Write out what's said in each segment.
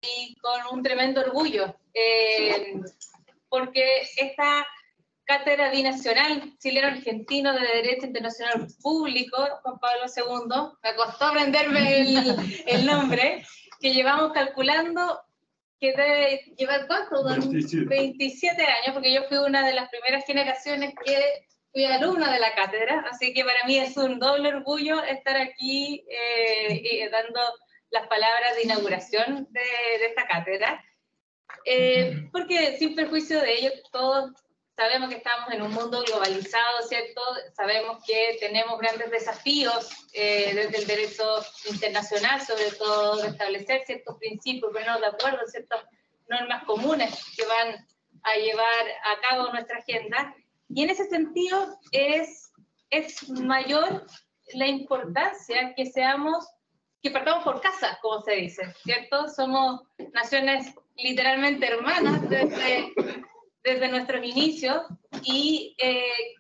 y con un tremendo orgullo, porque esta cátedra binacional chileno-argentino de Derecho Internacional Público, Juan Pablo II, me costó aprenderme el nombre, que llevamos calculando que debe llevar ¿cuánto? 27 años, porque yo fui una de las primeras generaciones que fui alumna de la cátedra, así que para mí es un doble orgullo estar aquí dando las palabras de inauguración de esta cátedra, porque sin perjuicio de ello, todos sabemos que estamos en un mundo globalizado, ¿cierto? Sabemos que tenemos grandes desafíos desde el derecho internacional, sobre todo de establecer ciertos principios, ponernos de acuerdo, ciertas normas comunes que van a llevar a cabo nuestra agenda. Y en ese sentido es mayor la importancia que partamos por casa, como se dice, ¿cierto? Somos naciones literalmente hermanas desde nuestros inicios, y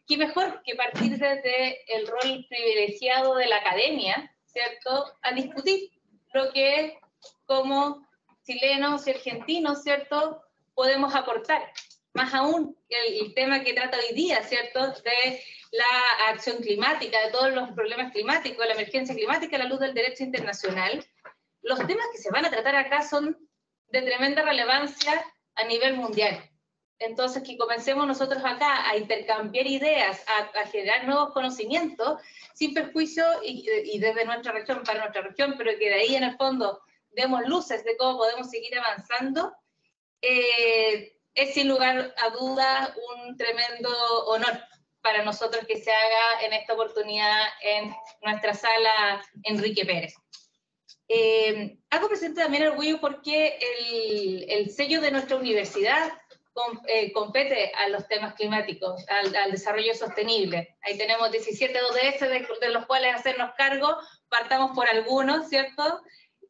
qué mejor que partir desde el rol privilegiado de la academia, ¿cierto?, a discutir lo que como chilenos y argentinos, ¿cierto?, podemos aportar. Más aún el tema que trata hoy día, ¿cierto?, de la acción climática, de todos los problemas climáticos, la emergencia climática a la luz del derecho internacional. Los temas que se van a tratar acá son de tremenda relevancia a nivel mundial. Entonces, que comencemos nosotros acá a intercambiar ideas, a generar nuevos conocimientos, sin perjuicio, y desde nuestra región para nuestra región, pero que de ahí en el fondo demos luces de cómo podemos seguir avanzando, es sin lugar a duda un tremendo honor para nosotros que se haga en esta oportunidad en nuestra sala Enrique Pérez. Hago presente también orgullo porque el sello de nuestra universidad compete a los temas climáticos, al desarrollo sostenible. Ahí tenemos 17 ODS de los cuales hacernos cargo, partamos por algunos, ¿cierto?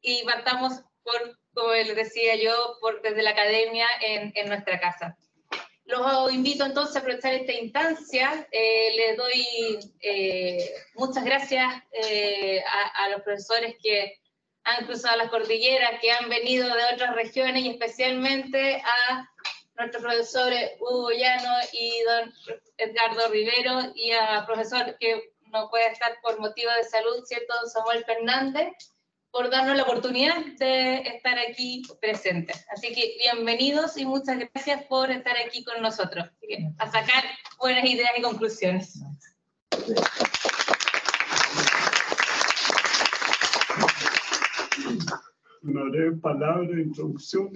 Y partamos por, como les decía yo, desde la academia en nuestra casa. Los invito entonces a aprovechar esta instancia. Les doy muchas gracias a los profesores que han cruzado las cordilleras, que han venido de otras regiones, y especialmente a nuestros profesores Hugo Llano y don Edgardo Rivero, y a profesor que no puede estar por motivo de salud, ¿cierto?, don Samuel Fernández, por darnos la oportunidad de estar aquí presentes. Así que bienvenidos y muchas gracias por estar aquí con nosotros. Así que a sacar buenas ideas y conclusiones. Una breve palabra de introducción.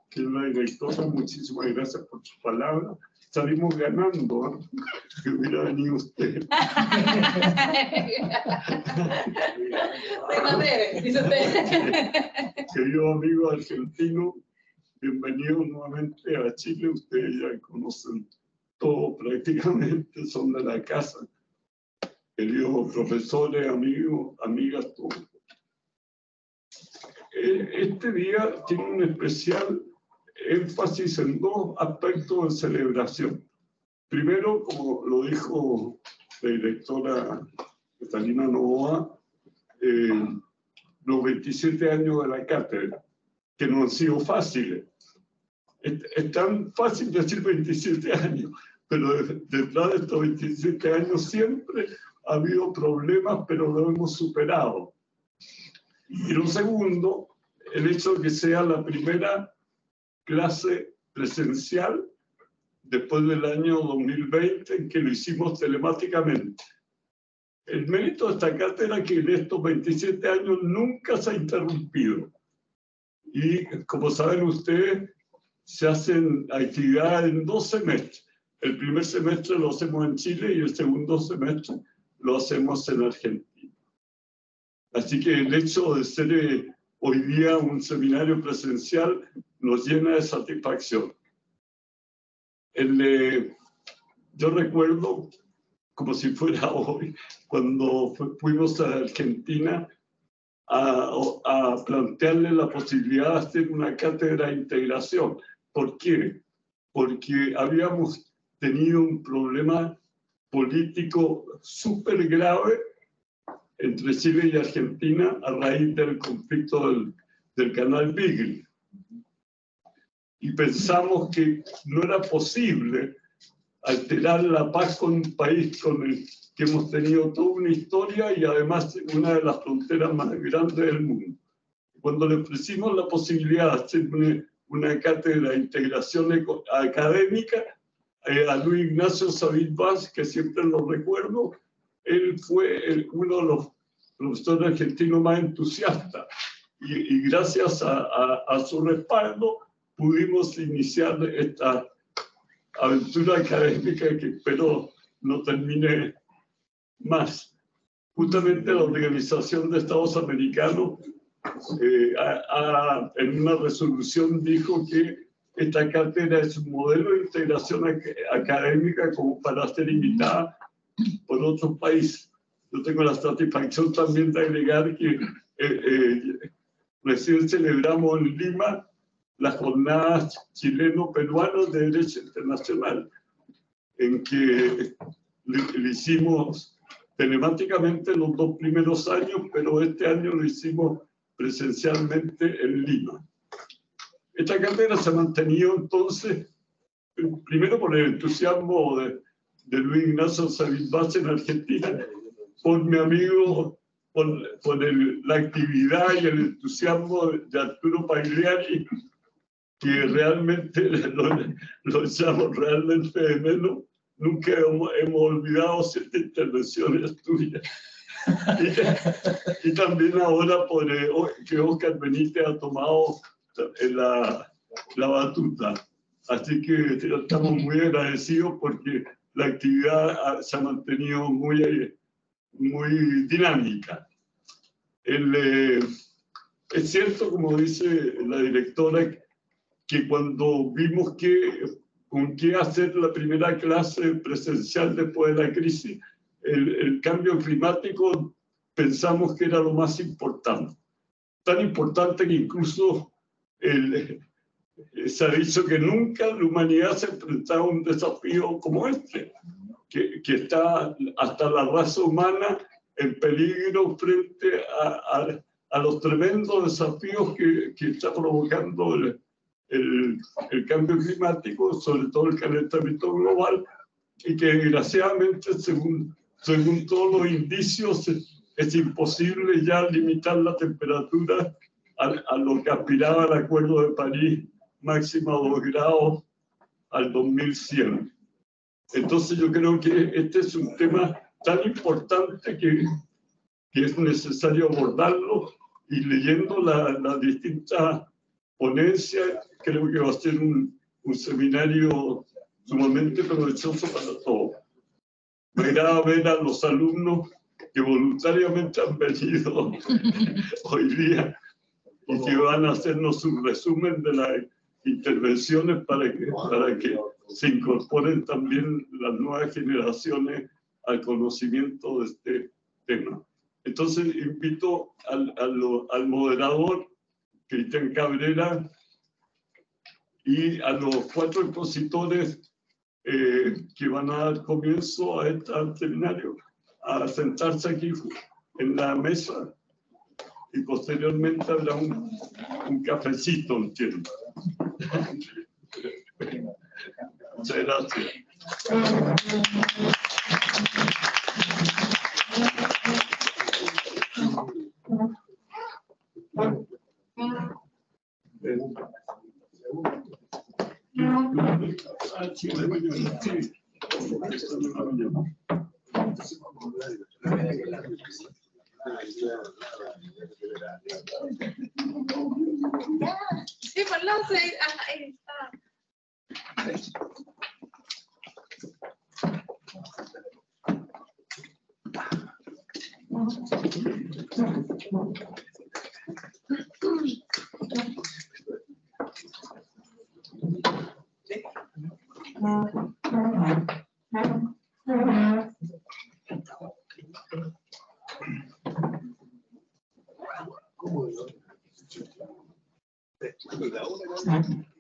Que la directora, muchísimas gracias por su palabra. Salimos ganando, ¿eh? Que hubiera venido usted. Querido amigo argentino, bienvenido nuevamente a Chile. Ustedes ya conocen todo prácticamente, son de la casa. Queridos profesores, amigos, amigas, todos. Este día tiene un especial énfasis en dos aspectos de celebración. Primero, como lo dijo la directora Catalina Novoa, los 27 años de la cátedra, que no han sido fáciles. Es tan fácil decir 27 años, pero detrás de estos 27 años siempre ha habido problemas, pero lo hemos superado. Y lo segundo, el hecho de que sea la primera clase presencial después del año 2020, en que lo hicimos telemáticamente. El mérito de esta cátedra es que en estos 27 años nunca se ha interrumpido. Y como saben ustedes, se hacen actividades en 2 semestres. El primer semestre lo hacemos en Chile y el segundo semestre lo hacemos en Argentina. Así que el hecho de ser hoy día un seminario presencial nos llena de satisfacción. Yo recuerdo, como si fuera hoy, cuando fuimos a Argentina a plantearle la posibilidad de hacer una cátedra de integración. ¿Por qué? Porque habíamos tenido un problema político súper grave entre Chile y Argentina a raíz del conflicto del canal Beagle. Y pensamos que no era posible alterar la paz con un país con el que hemos tenido toda una historia y además una de las fronteras más grandes del mundo. Cuando le ofrecimos la posibilidad de hacer una cátedra de integración académica, a Luis Ignacio Savit Vaz, que siempre lo recuerdo, él fue uno de los profesores argentinos más entusiastas y gracias a su respaldo pudimos iniciar esta aventura académica que espero no termine más. Justamente la Organización de Estados Americanos en una resolución dijo que esta cátedra es un modelo de integración académica como para ser imitada por otros países. Yo tengo la satisfacción también de agregar que recién celebramos en Lima las jornadas chileno-peruanas de Derecho Internacional, en que le hicimos telemáticamente los 2 primeros años, pero este año lo hicimos presencialmente en Lima. Esta cátedra se ha mantenido entonces, primero por el entusiasmo de Luis Ignacio Savit Vaz en Argentina, por mi amigo, por la actividad y el entusiasmo de Arturo Pagliari, que realmente lo echamos realmente de menos. Nunca hemos olvidado 7 intervenciones tuyas. Y también ahora que Oscar Benítez ha tomado la batuta. Así que estamos muy agradecidos porque la actividad se ha mantenido muy dinámica. Es cierto, como dice la directora, que cuando vimos con qué hacer la primera clase presencial después de la crisis, el cambio climático pensamos que era lo más importante. Tan importante que incluso se ha dicho que nunca la humanidad se enfrentaba a un desafío como este, que está hasta la raza humana en peligro frente a los tremendos desafíos que está provocando el cambio climático, sobre todo el calentamiento global, y que desgraciadamente, según todos los indicios, es imposible ya limitar la temperatura a lo que aspiraba el Acuerdo de París, máxima 2 grados al 2100. Entonces yo creo que este es un tema tan importante que es necesario abordarlo, y leyendo las distintas ponencias, creo que va a ser un seminario sumamente provechoso para todos. Me agrada ver a los alumnos que voluntariamente han venido hoy día y que van a hacernos un resumen de las intervenciones para que se incorporen también las nuevas generaciones al conocimiento de este tema. Entonces invito al moderador, Cristian Cabrera, y a los 4 expositores que van a dar comienzo a este seminario a sentarse aquí en la mesa, y posteriormente habrá un cafecito, entiendo. Muchas gracias. Sí, por la ahí está.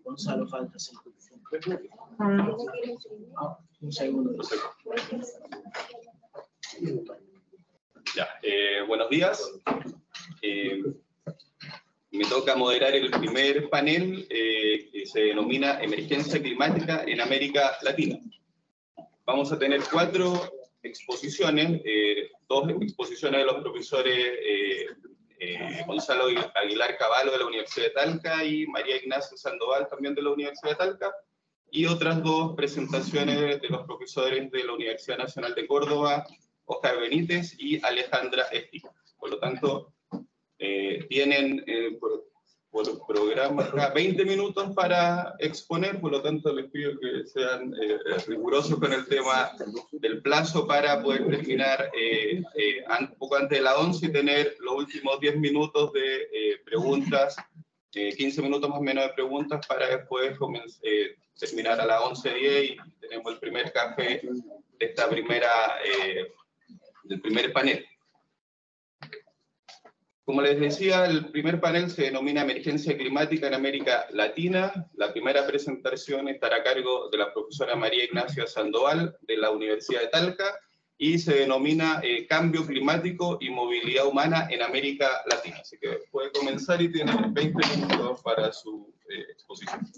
Gonzalo, falta 5. Un segundo. Ya, buenos días. Me toca moderar el primer panel que se denomina Emergencia Climática en América Latina. Vamos a tener 4 exposiciones, 2 exposiciones de los profesores Gonzalo Aguilar Cavallo de la Universidad de Talca y María Ignacia Sandoval también de la Universidad de Talca, y otras 2 presentaciones de los profesores de la Universidad Nacional de Córdoba, Oscar Benítez y Alejandra Estica. Por lo tanto, tienen por programa acá 20 minutos para exponer, por lo tanto les pido que sean rigurosos con el tema del plazo para poder terminar un poco antes de las 11 y tener los últimos 10 minutos de preguntas, 15 minutos más o menos de preguntas para después terminar a las 11:10 y tenemos el primer café de esta del primer panel. Como les decía, el primer panel se denomina Emergencia Climática en América Latina. La primera presentación estará a cargo de la profesora María Ignacia Sandoval de la Universidad de Talca y se denomina Cambio Climático y Movilidad Humana en América Latina. Así que puede comenzar y tiene 20 minutos para su exposición.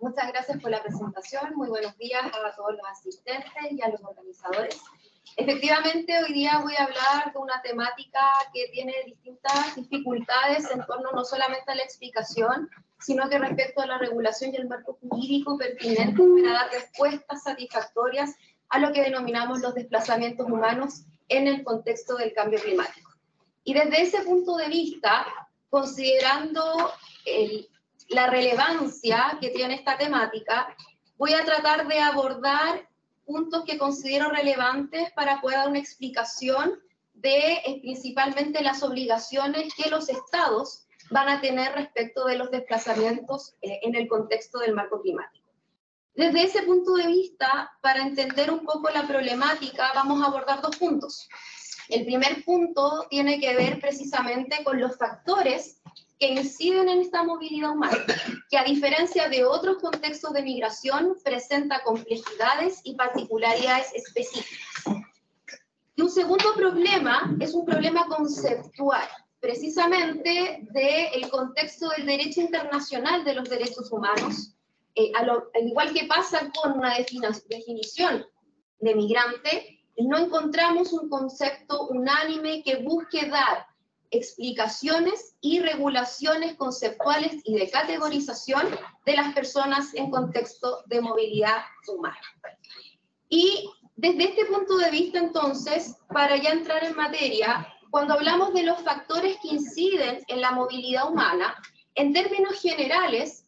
Muchas gracias por la presentación. Muy buenos días a todos los asistentes y a los organizadores. Efectivamente, hoy día voy a hablar de una temática que tiene distintas dificultades en torno no solamente a la explicación, sino que respecto a la regulación y el marco jurídico pertinente para dar respuestas satisfactorias a lo que denominamos los desplazamientos humanos en el contexto del cambio climático. Y desde ese punto de vista, considerando la relevancia que tiene esta temática, voy a tratar de abordar puntos que considero relevantes para poder dar una explicación de principalmente las obligaciones que los estados van a tener respecto de los desplazamientos en el contexto del marco climático. Desde ese punto de vista, para entender un poco la problemática, vamos a abordar 2 puntos. El primer punto tiene que ver precisamente con los factores que inciden en esta movilidad humana, que a diferencia de otros contextos de migración, presenta complejidades y particularidades específicas. Y un segundo problema es un problema conceptual, precisamente del contexto del derecho internacional de los derechos humanos, al igual que pasa con una definición de migrante, no encontramos un concepto unánime que busque dar explicaciones y regulaciones conceptuales y de categorización de las personas en contexto de movilidad humana. Y desde este punto de vista, entonces, para ya entrar en materia, cuando hablamos de los factores que inciden en la movilidad humana, en términos generales,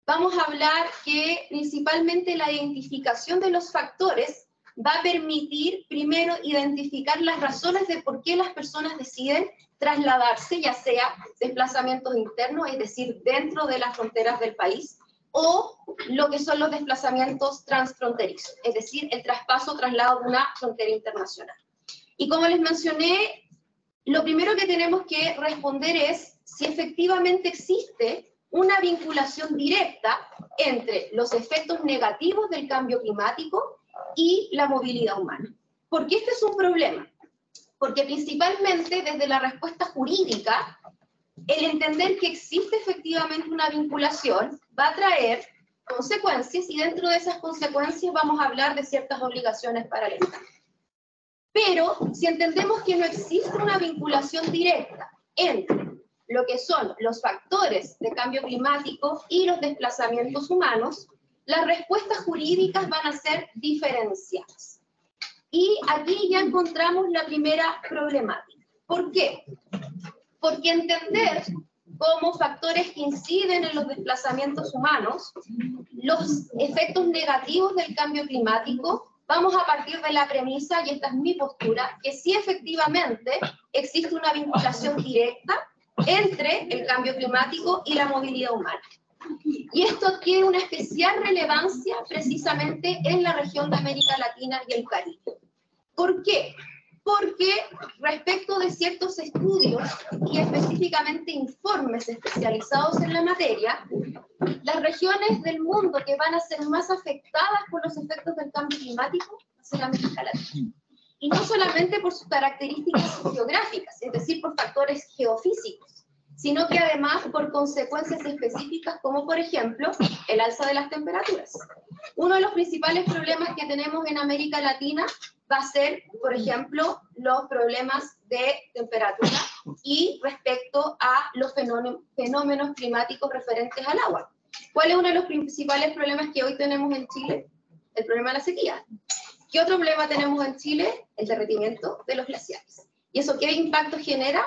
vamos a hablar que principalmente la identificación de los factores va a permitir primero identificar las razones de por qué las personas deciden trasladarse, ya sea desplazamientos internos, es decir, dentro de las fronteras del país, o lo que son los desplazamientos transfronterizos, es decir, el traslado de una frontera internacional. Y como les mencioné, lo primero que tenemos que responder es si efectivamente existe una vinculación directa entre los efectos negativos del cambio climático y la movilidad humana. ¿Por qué este es un problema? Porque principalmente desde la respuesta jurídica, el entender que existe efectivamente una vinculación va a traer consecuencias y dentro de esas consecuencias vamos a hablar de ciertas obligaciones paralelas. Pero si entendemos que no existe una vinculación directa entre lo que son los factores de cambio climático y los desplazamientos humanos, las respuestas jurídicas van a ser diferenciadas. Y aquí ya encontramos la primera problemática. ¿Por qué? Porque entender como factores que inciden en los desplazamientos humanos, los efectos negativos del cambio climático, vamos a partir de la premisa, y esta es mi postura, que sí efectivamente existe una vinculación directa entre el cambio climático y la movilidad humana. Y esto tiene una especial relevancia precisamente en la región de América Latina y el Caribe. ¿Por qué? Porque respecto de ciertos estudios y específicamente informes especializados en la materia, las regiones del mundo que van a ser más afectadas por los efectos del cambio climático va a ser América Latina. Y no solamente por sus características geográficas, es decir, por factores geofísicos, sino que además por consecuencias específicas, como por ejemplo, el alza de las temperaturas. Uno de los principales problemas que tenemos en América Latina va a ser, por ejemplo, los problemas de temperatura y respecto a los fenómenos climáticos referentes al agua. ¿Cuál es uno de los principales problemas que hoy tenemos en Chile? El problema de la sequía. ¿Qué otro problema tenemos en Chile? El derretimiento de los glaciares. ¿Y eso qué impacto genera?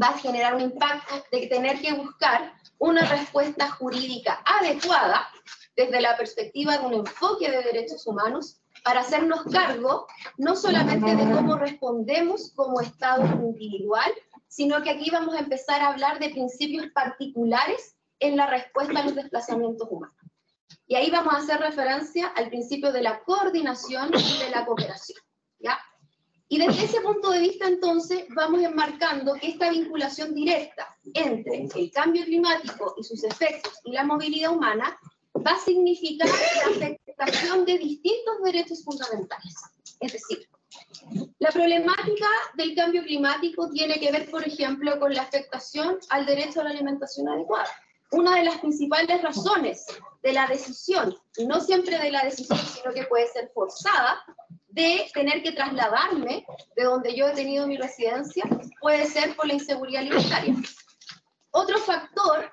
Va a generar un impacto de tener que buscar una respuesta jurídica adecuada desde la perspectiva de un enfoque de derechos humanos para hacernos cargo no solamente de cómo respondemos como Estado individual, sino que aquí vamos a empezar a hablar de principios particulares en la respuesta a los desplazamientos humanos. Y ahí vamos a hacer referencia al principio de la coordinación y de la cooperación, ¿ya? Y desde ese punto de vista, entonces, vamos enmarcando que esta vinculación directa entre el cambio climático y sus efectos y la movilidad humana va a significar la afectación de distintos derechos fundamentales. Es decir, la problemática del cambio climático tiene que ver, por ejemplo, con la afectación al derecho a la alimentación adecuada. Una de las principales razones de la decisión, y no siempre de la decisión, sino que puede ser forzada, de tener que trasladarme de donde yo he tenido mi residencia, puede ser por la inseguridad alimentaria. Otro factor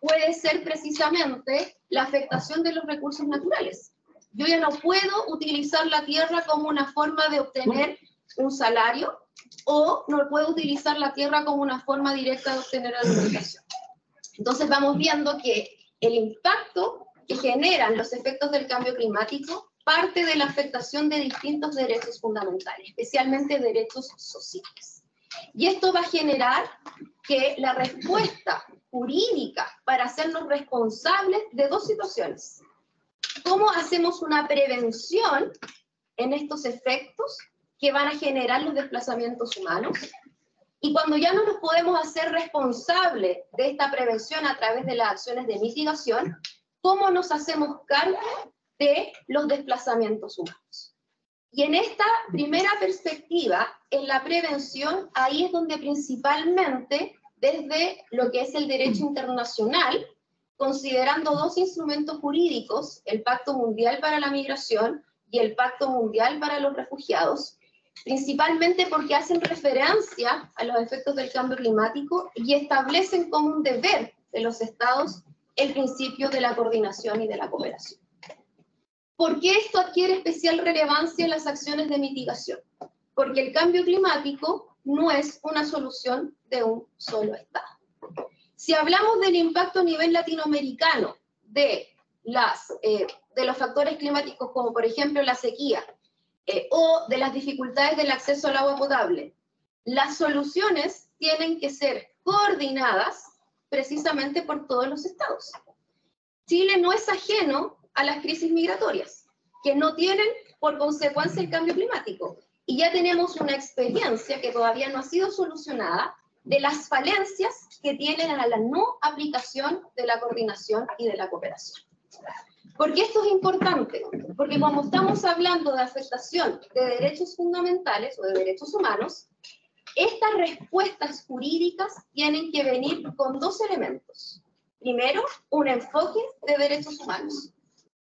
puede ser precisamente la afectación de los recursos naturales. Yo ya no puedo utilizar la tierra como una forma de obtener un salario, o no puedo utilizar la tierra como una forma directa de obtener alimentación. Entonces vamos viendo que el impacto que generan los efectos del cambio climático parte de la afectación de distintos derechos fundamentales, especialmente derechos sociales. Y esto va a generar que la respuesta jurídica para hacernos responsables de dos situaciones. ¿Cómo hacemos una prevención en estos efectos que van a generar los desplazamientos humanos? Y cuando ya no nos podemos hacer responsables de esta prevención a través de las acciones de mitigación, ¿cómo nos hacemos cargo de los desplazamientos humanos? Y en esta primera perspectiva, en la prevención, ahí es donde principalmente, desde lo que es el derecho internacional, considerando dos instrumentos jurídicos, el Pacto Mundial para la Migración y el Pacto Mundial para los Refugiados, principalmente porque hacen referencia a los efectos del cambio climático y establecen como un deber de los estados el principio de la coordinación y de la cooperación. ¿Por qué esto adquiere especial relevancia en las acciones de mitigación? Porque el cambio climático no es una solución de un solo estado. Si hablamos del impacto a nivel latinoamericano de los factores climáticos como por ejemplo la sequía, o de las dificultades del acceso al agua potable, las soluciones tienen que ser coordinadas precisamente por todos los estados. Chile no es ajeno a las crisis migratorias, que no tienen por consecuencia el cambio climático. Y ya tenemos una experiencia que todavía no ha sido solucionada de las falencias que tienen a la no aplicación de la coordinación y de la cooperación. ¿Por qué esto es importante? Porque como estamos hablando de afectación de derechos fundamentales o de derechos humanos, estas respuestas jurídicas tienen que venir con dos elementos. Primero, un enfoque de derechos humanos.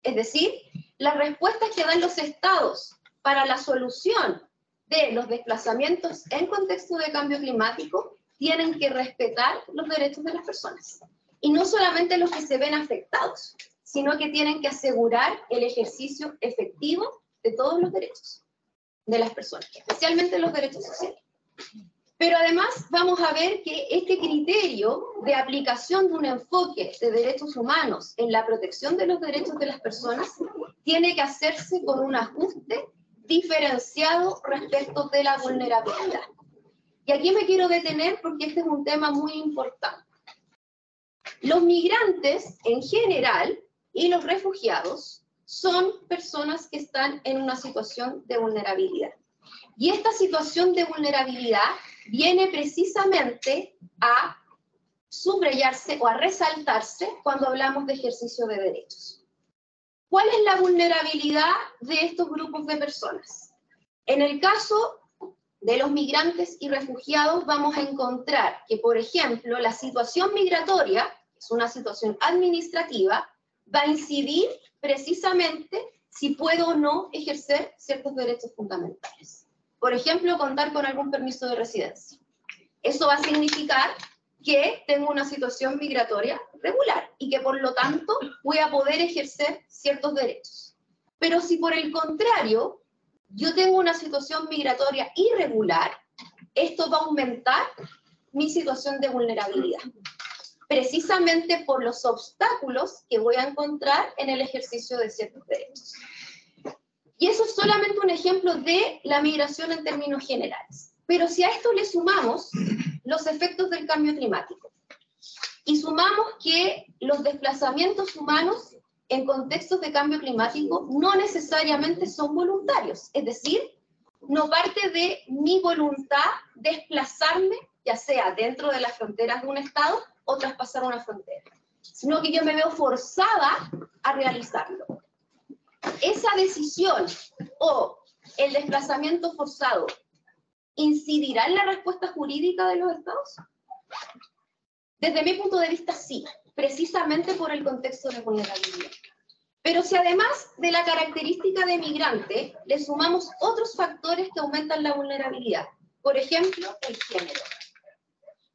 Es decir, las respuestas que dan los estados para la solución de los desplazamientos en contexto de cambio climático tienen que respetar los derechos de las personas. Y no solamente los que se ven afectados, sino que tienen que asegurar el ejercicio efectivo de todos los derechos de las personas, especialmente los derechos sociales. Pero además vamos a ver que este criterio de aplicación de un enfoque de derechos humanos en la protección de los derechos de las personas tiene que hacerse con un ajuste diferenciado respecto de la vulnerabilidad. Y aquí me quiero detener porque este es un tema muy importante. Los migrantes en general y los refugiados son personas que están en una situación de vulnerabilidad. Y esta situación de vulnerabilidad viene precisamente a subrayarse o a resaltarse cuando hablamos de ejercicio de derechos. ¿Cuál es la vulnerabilidad de estos grupos de personas? En el caso de los migrantes y refugiados vamos a encontrar que, por ejemplo, la situación migratoria, que es una situación administrativa, va a incidir precisamente si puedo o no ejercer ciertos derechos fundamentales. Por ejemplo, contar con algún permiso de residencia. Eso va a significar que tengo una situación migratoria regular y que por lo tanto voy a poder ejercer ciertos derechos. Pero si por el contrario yo tengo una situación migratoria irregular, esto va a aumentar mi situación de vulnerabilidad, precisamente por los obstáculos que voy a encontrar en el ejercicio de ciertos derechos. Y eso es solamente un ejemplo de la migración en términos generales. Pero si a esto le sumamos los efectos del cambio climático y sumamos que los desplazamientos humanos en contextos de cambio climático no necesariamente son voluntarios, es decir, no parte de mi voluntad desplazarme, ya sea dentro de las fronteras de un estado o traspasar una frontera, sino que yo me veo forzada a realizarlo. Esa decisión o el desplazamiento forzado ¿incidirá en la respuesta jurídica de los estados? Desde mi punto de vista, sí, precisamente por el contexto de vulnerabilidad. Pero si además de la característica de migrante, le sumamos otros factores que aumentan la vulnerabilidad, por ejemplo, el género,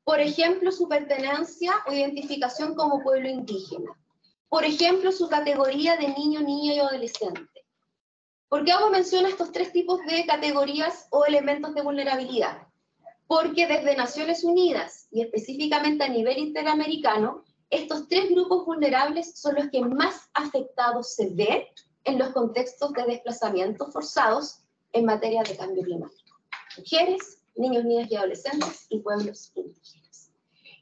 por ejemplo, su pertenencia o identificación como pueblo indígena, por ejemplo, su categoría de niño, niña y adolescente. ¿Por qué hago mención a estos tres tipos de categorías o elementos de vulnerabilidad? Porque desde Naciones Unidas, y específicamente a nivel interamericano, estos tres grupos vulnerables son los que más afectados se ven en los contextos de desplazamientos forzados en materia de cambio climático. Mujeres, niños, niñas y adolescentes y pueblos indígenas.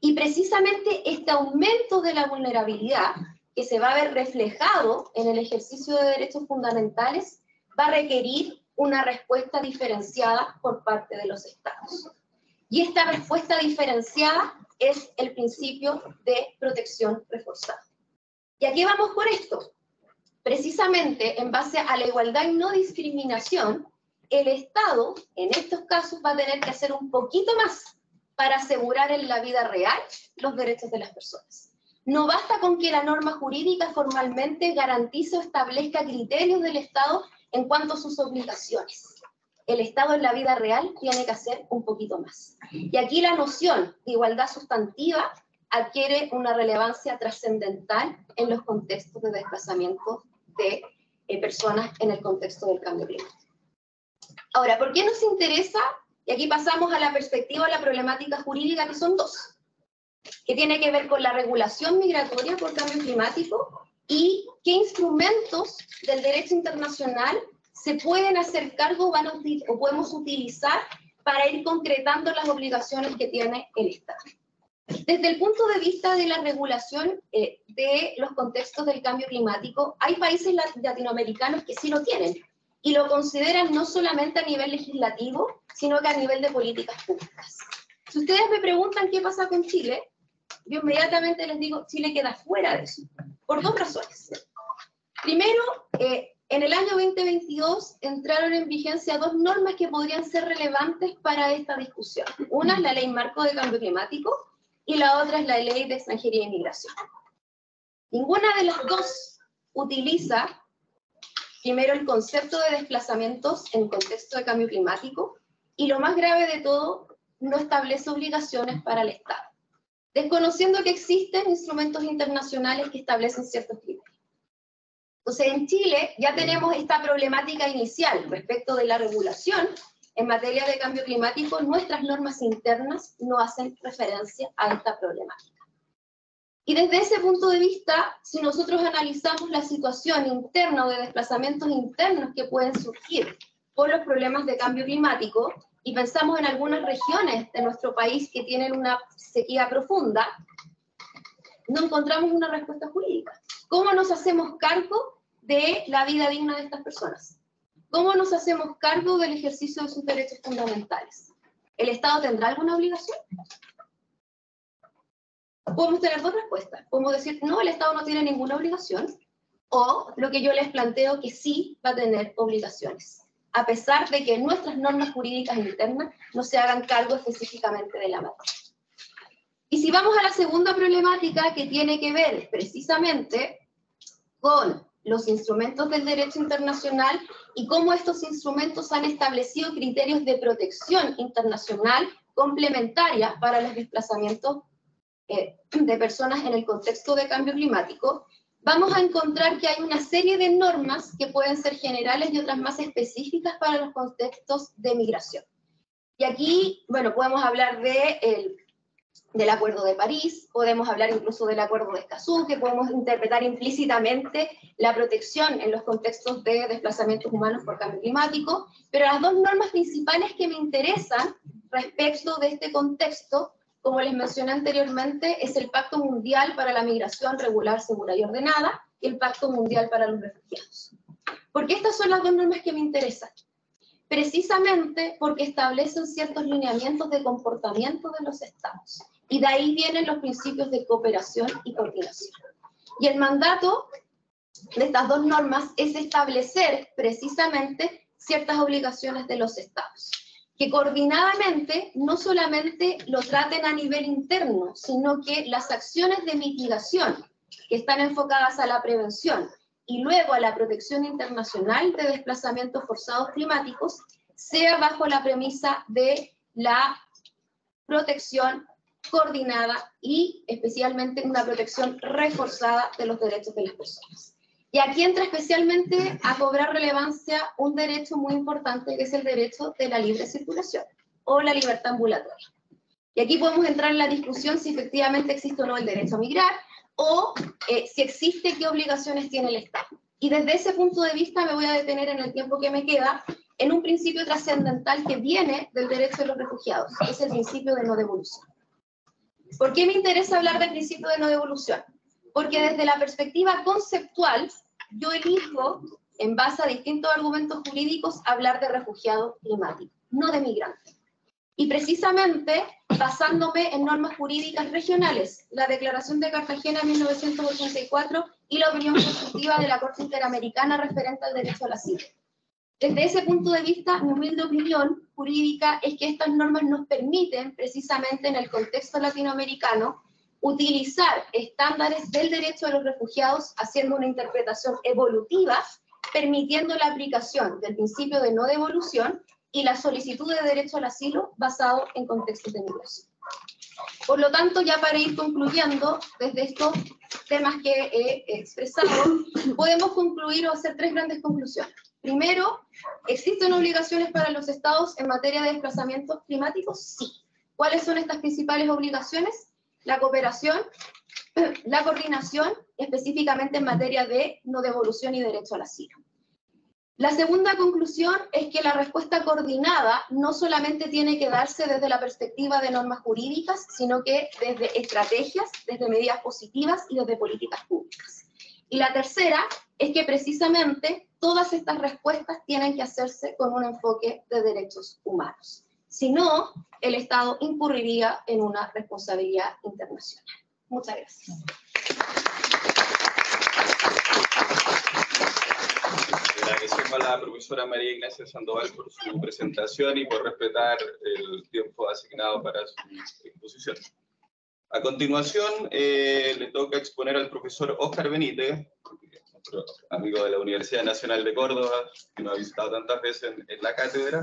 Y precisamente este aumento de la vulnerabilidad, que se va a ver reflejado en el ejercicio de derechos fundamentales, va a requerir una respuesta diferenciada por parte de los estados. Y esta respuesta diferenciada es el principio de protección reforzada. ¿Y a qué vamos con esto? Precisamente en base a la igualdad y no discriminación, el Estado, en estos casos, va a tener que hacer un poquito más para asegurar en la vida real los derechos de las personas. No basta con que la norma jurídica formalmente garantice o establezca criterios del Estado en cuanto a sus obligaciones. El Estado en la vida real tiene que hacer un poquito más. Y aquí la noción de igualdad sustantiva adquiere una relevancia trascendental en los contextos de desplazamiento de personas en el contexto del cambio climático. Ahora, ¿por qué nos interesa? Y aquí pasamos a la perspectiva de la problemática jurídica, que son dos, que tiene que ver con la regulación migratoria por cambio climático y qué instrumentos del derecho internacional se pueden hacer cargo o podemos utilizar para ir concretando las obligaciones que tiene el Estado. Desde el punto de vista de la regulación de los contextos del cambio climático, hay países latinoamericanos que sí lo tienen y lo consideran no solamente a nivel legislativo, sino que a nivel de políticas públicas. Si ustedes me preguntan qué pasa con Chile, yo inmediatamente les digo, Chile queda fuera de eso, por dos razones. Primero, en el año 2022 entraron en vigencia dos normas que podrían ser relevantes para esta discusión. Una es la Ley Marco de Cambio Climático y la otra es la Ley de Extranjería y Migración. Ninguna de las dos utiliza, primero, el concepto de desplazamientos en contexto de cambio climático y, lo más grave de todo, no establece obligaciones para el Estado, desconociendo que existen instrumentos internacionales que establecen ciertos criterios. Entonces, en Chile ya tenemos esta problemática inicial respecto de la regulación en materia de cambio climático. Nuestras normas internas no hacen referencia a esta problemática. Y desde ese punto de vista, si nosotros analizamos la situación interna o de desplazamientos internos que pueden surgir por los problemas de cambio climático, y pensamos en algunas regiones de nuestro país que tienen una sequía profunda, no encontramos una respuesta jurídica. ¿Cómo nos hacemos cargo de la vida digna de estas personas? ¿Cómo nos hacemos cargo del ejercicio de sus derechos fundamentales? ¿El Estado tendrá alguna obligación? Podemos tener dos respuestas. Podemos decir, no, el Estado no tiene ninguna obligación, o lo que yo les planteo, que sí va a tener obligaciones. a pesar de que nuestras normas jurídicas internas no se hagan cargo específicamente de la materia. Y si vamos a la segunda problemática, que tiene que ver precisamente con los instrumentos del derecho internacional y cómo estos instrumentos han establecido criterios de protección internacional complementaria para los desplazamientos de personas en el contexto de cambio climático, vamos a encontrar que hay una serie de normas que pueden ser generales y otras más específicas para los contextos de migración. Y aquí, bueno, podemos hablar del Acuerdo de París, podemos hablar incluso del Acuerdo de Escazú, que podemos interpretar implícitamente la protección en los contextos de desplazamientos humanos por cambio climático, pero las dos normas principales que me interesan respecto de este contexto, como les mencioné anteriormente, es el Pacto Mundial para la Migración Regular, Segura y Ordenada y el Pacto Mundial para los Refugiados. ¿Por qué estas son las dos normas que me interesan? Precisamente porque establecen ciertos lineamientos de comportamiento de los estados. Y de ahí vienen los principios de cooperación y coordinación. Y el mandato de estas dos normas es establecer precisamente ciertas obligaciones de los estados, que coordinadamente no solamente lo traten a nivel interno, sino que las acciones de mitigación que están enfocadas a la prevención y luego a la protección internacional de desplazamientos forzados climáticos sea bajo la premisa de la protección coordinada y especialmente una protección reforzada de los derechos de las personas. Y aquí entra especialmente a cobrar relevancia un derecho muy importante, que es el derecho de la libre circulación o la libertad ambulatoria. Y aquí podemos entrar en la discusión si efectivamente existe o no el derecho a migrar, o si existe, qué obligaciones tiene el Estado. Y desde ese punto de vista me voy a detener en el tiempo que me queda en un principio trascendental que viene del derecho de los refugiados, que es el principio de no devolución. ¿Por qué me interesa hablar del principio de no devolución? Porque desde la perspectiva conceptual, yo elijo, en base a distintos argumentos jurídicos, hablar de refugiado climático, no de migrante. Y precisamente basándome en normas jurídicas regionales, la Declaración de Cartagena de 1984 y la opinión consultiva de la Corte Interamericana referente al derecho al asilo. Desde ese punto de vista, mi humilde opinión jurídica es que estas normas nos permiten, precisamente en el contexto latinoamericano, utilizar estándares del derecho de los refugiados haciendo una interpretación evolutiva, permitiendo la aplicación del principio de no devolución y la solicitud de derecho al asilo basado en contextos de migración. Por lo tanto, ya para ir concluyendo, desde estos temas que he expresado, podemos concluir o hacer tres grandes conclusiones. Primero, ¿existen obligaciones para los estados en materia de desplazamientos climáticos? Sí. ¿Cuáles son estas principales obligaciones? La cooperación, la coordinación, específicamente en materia de no devolución y derecho al asilo. La segunda conclusión es que la respuesta coordinada no solamente tiene que darse desde la perspectiva de normas jurídicas, sino que desde estrategias, desde medidas positivas y desde políticas públicas. Y la tercera es que precisamente todas estas respuestas tienen que hacerse con un enfoque de derechos humanos. Si no, el Estado incurriría en una responsabilidad internacional. Muchas gracias. Agradecemos a la profesora María Ignacia Sandoval por su presentación y por respetar el tiempo asignado para su exposición. A continuación, le toca exponer al profesor Óscar Benítez, nuestro amigo de la Universidad Nacional de Córdoba, que nos ha visitado tantas veces en la cátedra,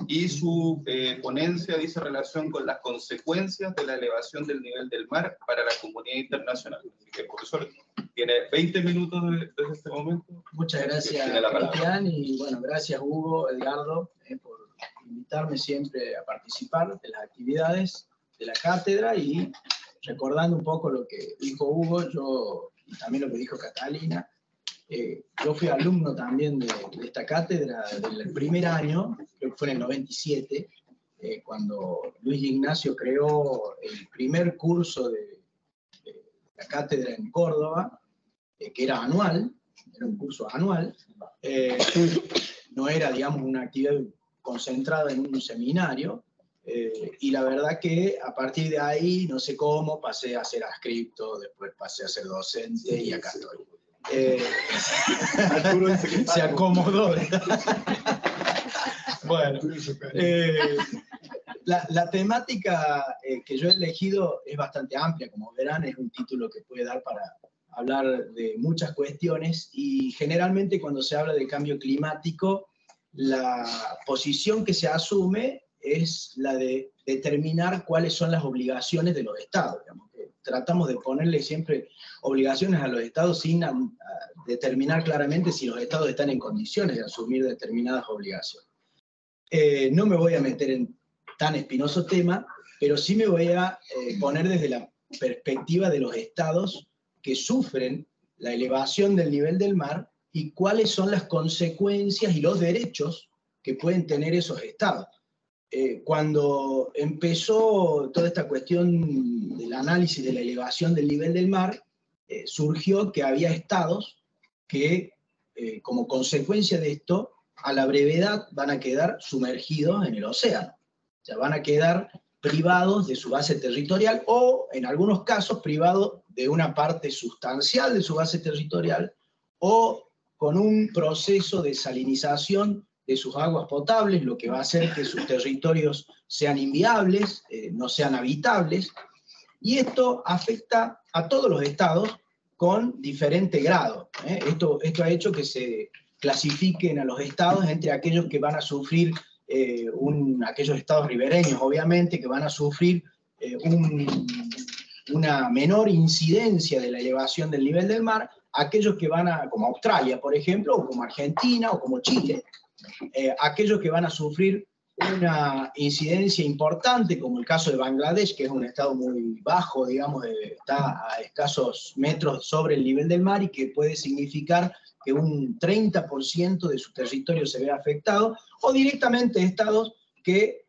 y su ponencia dice relación con las consecuencias de la elevación del nivel del mar para la comunidad internacional. Así que, profesor, tiene 20 minutos desde este momento. Muchas gracias, Cristian, y bueno, gracias Hugo, Edgardo, por invitarme siempre a participar de las actividades de la cátedra, y recordando un poco lo que dijo Hugo, yo, y también lo que dijo Catalina, yo fui alumno también de esta cátedra del primer año, creo que fue en el 97, cuando Luis Ignacio creó el primer curso de la cátedra en Córdoba, que era anual, era un curso anual, no era, digamos, una actividad concentrada en un seminario, y la verdad que a partir de ahí, no sé cómo, pasé a ser adscripto, después pasé a ser docente y acá estoy. Arturo dice que Se acomodó. Bueno, la temática que yo he elegido es bastante amplia, como verán, es un título que puede dar para hablar de muchas cuestiones, y generalmente cuando se habla de cambio climático, la posición que se asume es la de determinar cuáles son las obligaciones de los estados. Digamos, que tratamos de ponerle siempre obligaciones a los estados sin determinar claramente si los estados están en condiciones de asumir determinadas obligaciones. No me voy a meter en tan espinoso tema, pero sí me voy a poner desde la perspectiva de los estados que sufren la elevación del nivel del mar y cuáles son las consecuencias y los derechos que pueden tener esos estados. Cuando empezó toda esta cuestión del análisis de la elevación del nivel del mar, surgió que había estados que, como consecuencia de esto, a la brevedad van a quedar sumergidos en el océano. O sea, van a quedar privados de su base territorial o, en algunos casos, privados de una parte sustancial de su base territorial o con un proceso de salinización de sus aguas potables, lo que va a hacer que sus territorios sean inviables, no sean habitables, y esto afecta a todos los estados con diferente grado. Esto ha hecho que se clasifiquen a los estados entre aquellos que van a sufrir, aquellos estados ribereños, obviamente, que van a sufrir una menor incidencia de la elevación del nivel del mar, aquellos que van a, como Australia, por ejemplo, o como Argentina, o como Chile, aquellos que van a sufrir una incidencia importante, como el caso de Bangladesh, que es un estado muy bajo, digamos, está a escasos metros sobre el nivel del mar y que puede significar que un 30% de su territorio se ve afectado, o directamente estados que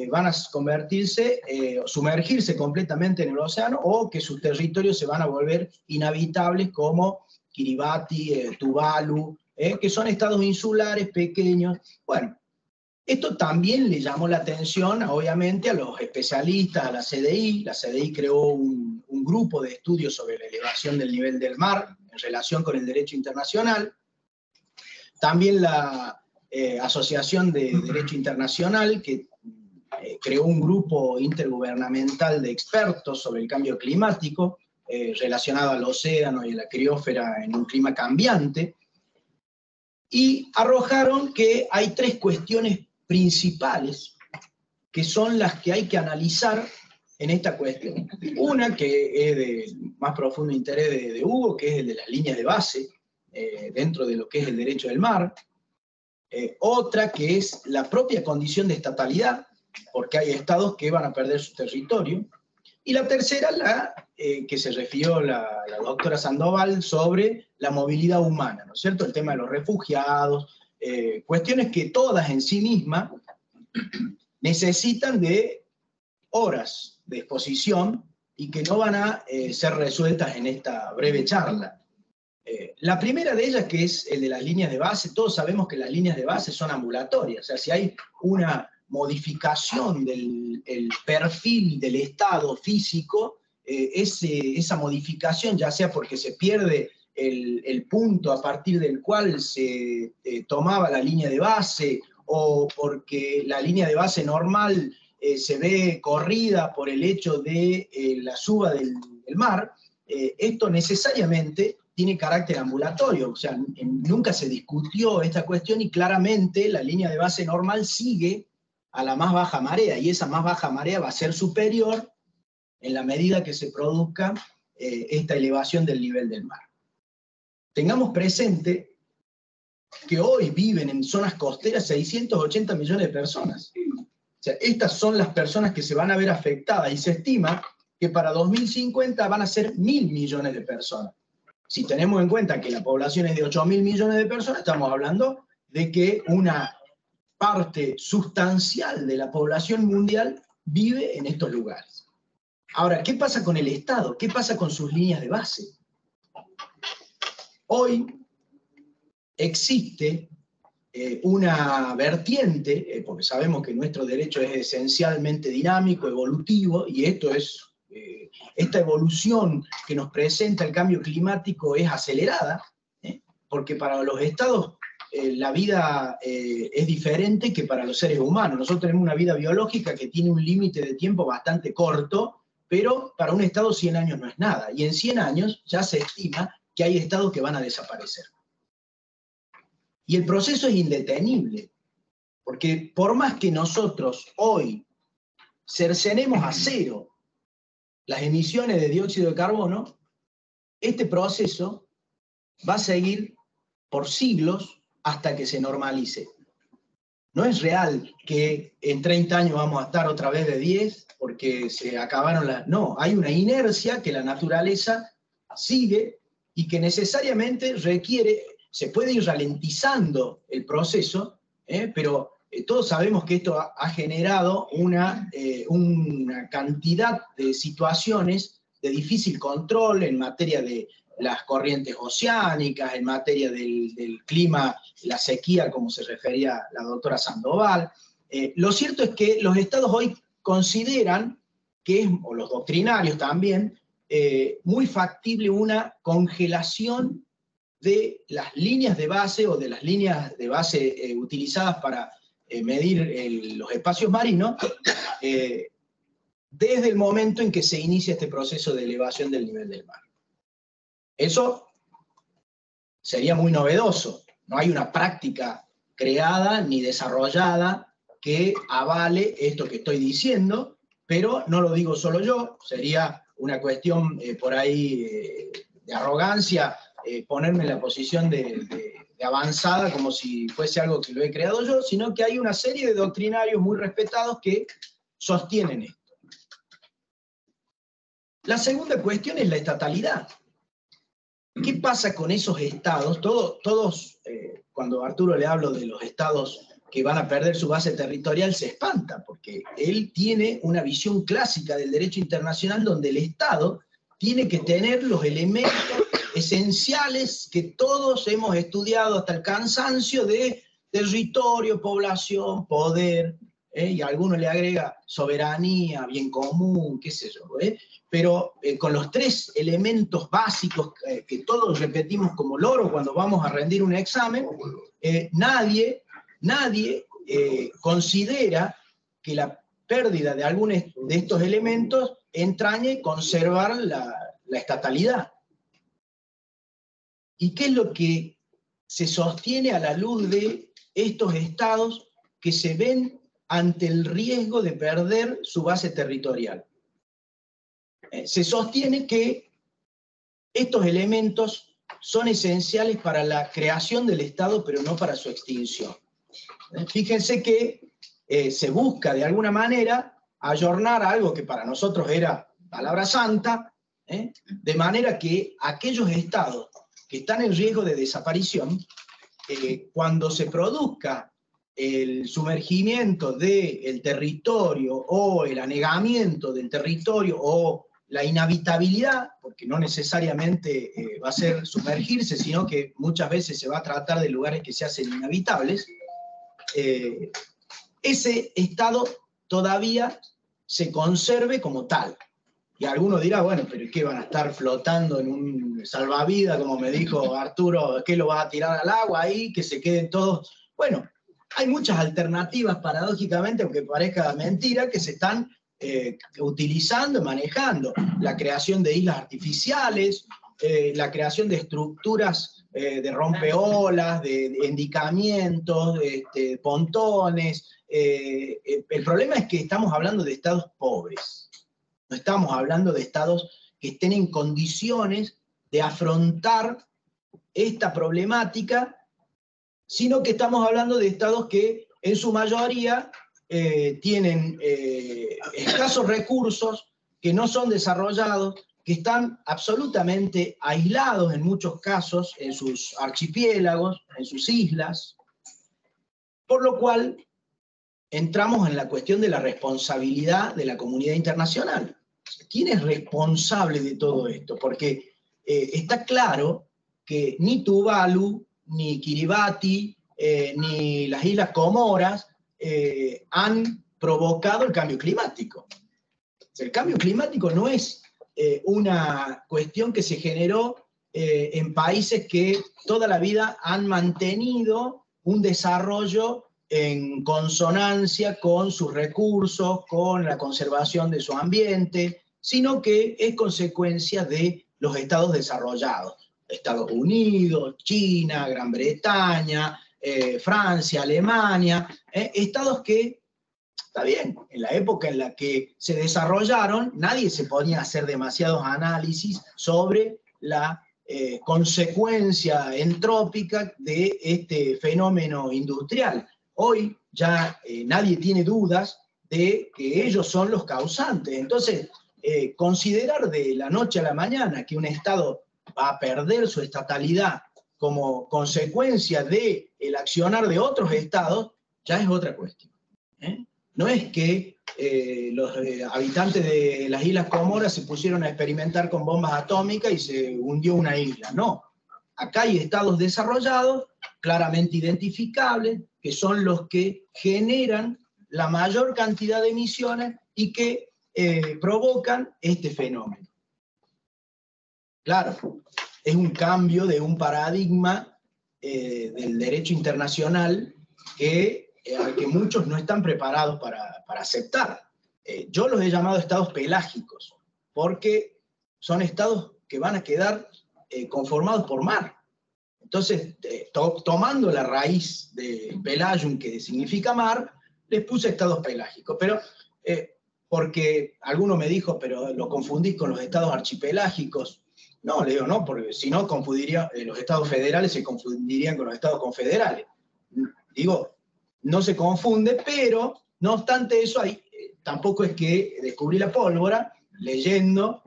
van a sumergirse completamente en el océano, o que sus territorios se van a volver inhabitables, como Kiribati, Tuvalu, que son estados insulares pequeños. Bueno, esto también le llamó la atención, obviamente, a los especialistas, a la CDI. La CDI creó un grupo de estudios sobre la elevación del nivel del mar en relación con el derecho internacional. También la Asociación de Derecho Internacional, que creó un grupo intergubernamental de expertos sobre el cambio climático, relacionado al océano y a la criósfera en un clima cambiante, y arrojaron que hay tres cuestiones principales que son las que hay que analizar en esta cuestión. Una que es de más profundo interés de Hugo, que es el de las líneas de base, dentro de lo que es el derecho del mar. Otra que es la propia condición de estatalidad, porque hay estados que van a perder su territorio. Y la tercera, que se refirió la doctora Sandoval, sobre la movilidad humana, ¿no es cierto? El tema de los refugiados, cuestiones que todas en sí mismas necesitan de horas de exposición y que no van a ser resueltas en esta breve charla. La primera de ellas, que es el de las líneas de base, todos sabemos que las líneas de base son ambulatorias, o sea, si hay una modificación del perfil del estado físico, esa modificación, ya sea porque se pierde el punto a partir del cual se tomaba la línea de base, o porque la línea de base normal se ve corrida por el hecho de la suba del mar, esto necesariamente tiene carácter ambulatorio, o sea, nunca se discutió esta cuestión y claramente la línea de base normal sigue a la más baja marea, y esa más baja marea va a ser superior en la medida que se produzca esta elevación del nivel del mar. Tengamos presente que hoy viven en zonas costeras 680 millones de personas. O sea, estas son las personas que se van a ver afectadas, y se estima que para 2050 van a ser 1.000 millones de personas. Si tenemos en cuenta que la población es de 8.000 millones de personas, estamos hablando de que una parte sustancial de la población mundial vive en estos lugares. Ahora, ¿qué pasa con el Estado? ¿Qué pasa con sus líneas de base? Hoy existe una vertiente, porque sabemos que nuestro derecho es esencialmente dinámico, evolutivo, y esta evolución que nos presenta el cambio climático es acelerada, porque para los estados la vida es diferente que para los seres humanos. Nosotros tenemos una vida biológica que tiene un límite de tiempo bastante corto, pero para un estado 100 años no es nada. Y en 100 años ya se estima que hay estados que van a desaparecer. Y el proceso es indetenible, porque por más que nosotros hoy cercenemos a cero las emisiones de dióxido de carbono, este proceso va a seguir por siglos hasta que se normalice. No es real que en 30 años vamos a estar otra vez de 10 porque se acabaron las... No, hay una inercia que la naturaleza sigue y que necesariamente requiere, se puede ir ralentizando el proceso, pero todos sabemos que esto ha generado una cantidad de situaciones de difícil control en materia de las corrientes oceánicas, en materia del clima, la sequía, como se refería la doctora Sandoval. Lo cierto es que los estados hoy consideran que es, o los doctrinarios también, muy factible una congelación de las líneas de base o de las líneas de base utilizadas para medir los espacios marinos desde el momento en que se inicia este proceso de elevación del nivel del mar. Eso sería muy novedoso. No hay una práctica creada ni desarrollada que avale esto que estoy diciendo, pero no lo digo solo yo, sería una cuestión por ahí de arrogancia ponerme en la posición de avanzada como si fuese algo que lo he creado yo, sino que hay una serie de doctrinarios muy respetados que sostienen esto. La segunda cuestión es la estatalidad. ¿Qué pasa con esos estados? Todos, cuando Arturo le hablo de los estados que van a perder su base territorial, se espanta, porque él tiene una visión clásica del derecho internacional donde el Estado tiene que tener los elementos esenciales que todos hemos estudiado hasta el cansancio de territorio, población, poder, y a alguno le agrega soberanía, bien común, qué sé yo, pero con los tres elementos básicos que todos repetimos como loro cuando vamos a rendir un examen, nadie considera que la pérdida de algunos de estos elementos entrañe conservar la estatalidad. ¿Y qué es lo que se sostiene a la luz de estos estados que se ven ante el riesgo de perder su base territorial? Se sostiene que estos elementos son esenciales para la creación del Estado, pero no para su extinción. Fíjense que se busca de alguna manera ayornar algo que para nosotros era palabra santa, de manera que aquellos estados que están en riesgo de desaparición, cuando se produzca el sumergimiento del territorio o el anegamiento del territorio o la inhabitabilidad, porque no necesariamente va a ser sumergirse, sino que muchas veces se va a tratar de lugares que se hacen inhabitables, ese estado todavía se conserve como tal. Y alguno dirá, bueno, pero ¿qué van a estar flotando en un salvavidas, como me dijo Arturo, ¿qué lo vas a tirar al agua ahí, que se queden todos? Bueno, hay muchas alternativas, paradójicamente, aunque parezca mentira, que se están utilizando y manejando. La creación de islas artificiales, la creación de estructuras de rompeolas, de endicamientos, pontones. El problema es que estamos hablando de estados pobres. No estamos hablando de estados que estén en condiciones de afrontar esta problemática, sino que estamos hablando de estados que en su mayoría tienen escasos recursos, que no son desarrollados, que están absolutamente aislados en muchos casos en sus archipiélagos, en sus islas, por lo cual entramos en la cuestión de la responsabilidad de la comunidad internacional. ¿Quién es responsable de todo esto? Porque está claro que ni Tuvalu, ni Kiribati, ni las Islas Comoras han provocado el cambio climático. El cambio climático no es una cuestión que se generó en países que toda la vida han mantenido un desarrollo en consonancia con sus recursos, con la conservación de su ambiente, sino que es consecuencia de los estados desarrollados. Estados Unidos, China, Gran Bretaña, Francia, Alemania, estados que, está bien, en la época en la que se desarrollaron, nadie se ponía a hacer demasiados análisis sobre la consecuencia entrópica de este fenómeno industrial. Hoy ya nadie tiene dudas de que ellos son los causantes. Entonces, considerar de la noche a la mañana que un Estado va a perder su estatalidad como consecuencia del accionar de otros Estados, ya es otra cuestión. No es que los habitantes de las Islas Comoras se pusieron a experimentar con bombas atómicas y se hundió una isla, no. Acá hay estados desarrollados, claramente identificables, que son los que generan la mayor cantidad de emisiones y que provocan este fenómeno. Claro, es un cambio de un paradigma del derecho internacional al que muchos no están preparados para aceptar. Yo los he llamado estados pelágicos, porque son estados que van a quedar conformados por mar. Entonces, tomando la raíz de Pelayum, que significa mar, les puse estados pelágicos. Pero, porque alguno me dijo, pero lo confundís con los estados archipelágicos. No, le digo, no, porque si no, los estados federales se confundirían con los estados confederales. Digo, no se confunde, pero no obstante eso, tampoco es que descubrí la pólvora leyendo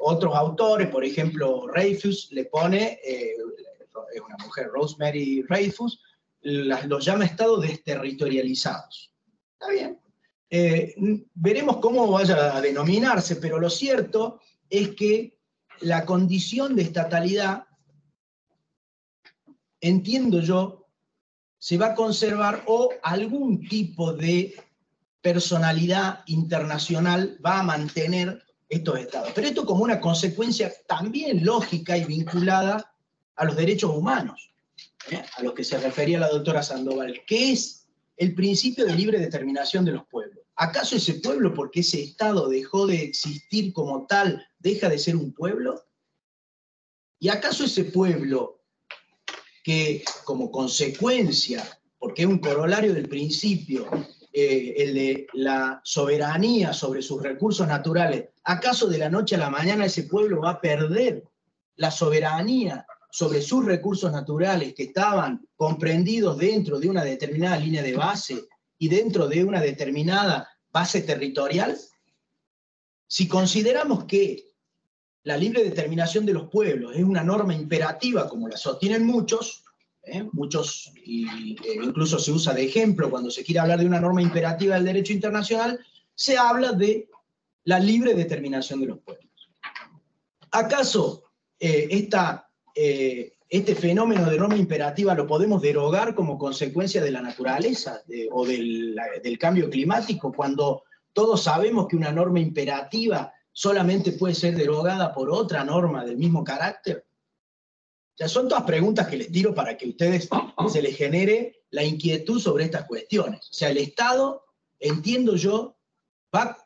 otros autores, por ejemplo, Reifus le pone, es una mujer, Rosemary Reifus, los llama estados desterritorializados. Está bien. Veremos cómo vaya a denominarse, pero lo cierto es que la condición de estatalidad, entiendo yo, se va a conservar o algún tipo de personalidad internacional va a mantener estos estados. Pero esto como una consecuencia también lógica y vinculada a los derechos humanos, a lo que se refería la doctora Sandoval, que es el principio de libre determinación de los pueblos. ¿Acaso ese pueblo, porque ese Estado dejó de existir como tal, deja de ser un pueblo? ¿Y acaso ese pueblo que como consecuencia, porque es un corolario del principio, el de la soberanía sobre sus recursos naturales, ¿acaso de la noche a la mañana ese pueblo va a perder la soberanía sobre sus recursos naturales que estaban comprendidos dentro de una determinada línea de base y dentro de una determinada base territorial? Si consideramos que la libre determinación de los pueblos es una norma imperativa, como la sostienen muchos, incluso se usa de ejemplo cuando se quiere hablar de una norma imperativa del derecho internacional, se habla de la libre determinación de los pueblos. ¿Acaso este fenómeno de norma imperativa lo podemos derogar como consecuencia de la naturaleza o del cambio climático, cuando todos sabemos que una norma imperativa solamente puede ser derogada por otra norma del mismo carácter? O sea, son todas preguntas que les tiro para que a ustedes se les genere la inquietud sobre estas cuestiones. O sea, el Estado, entiendo yo, va,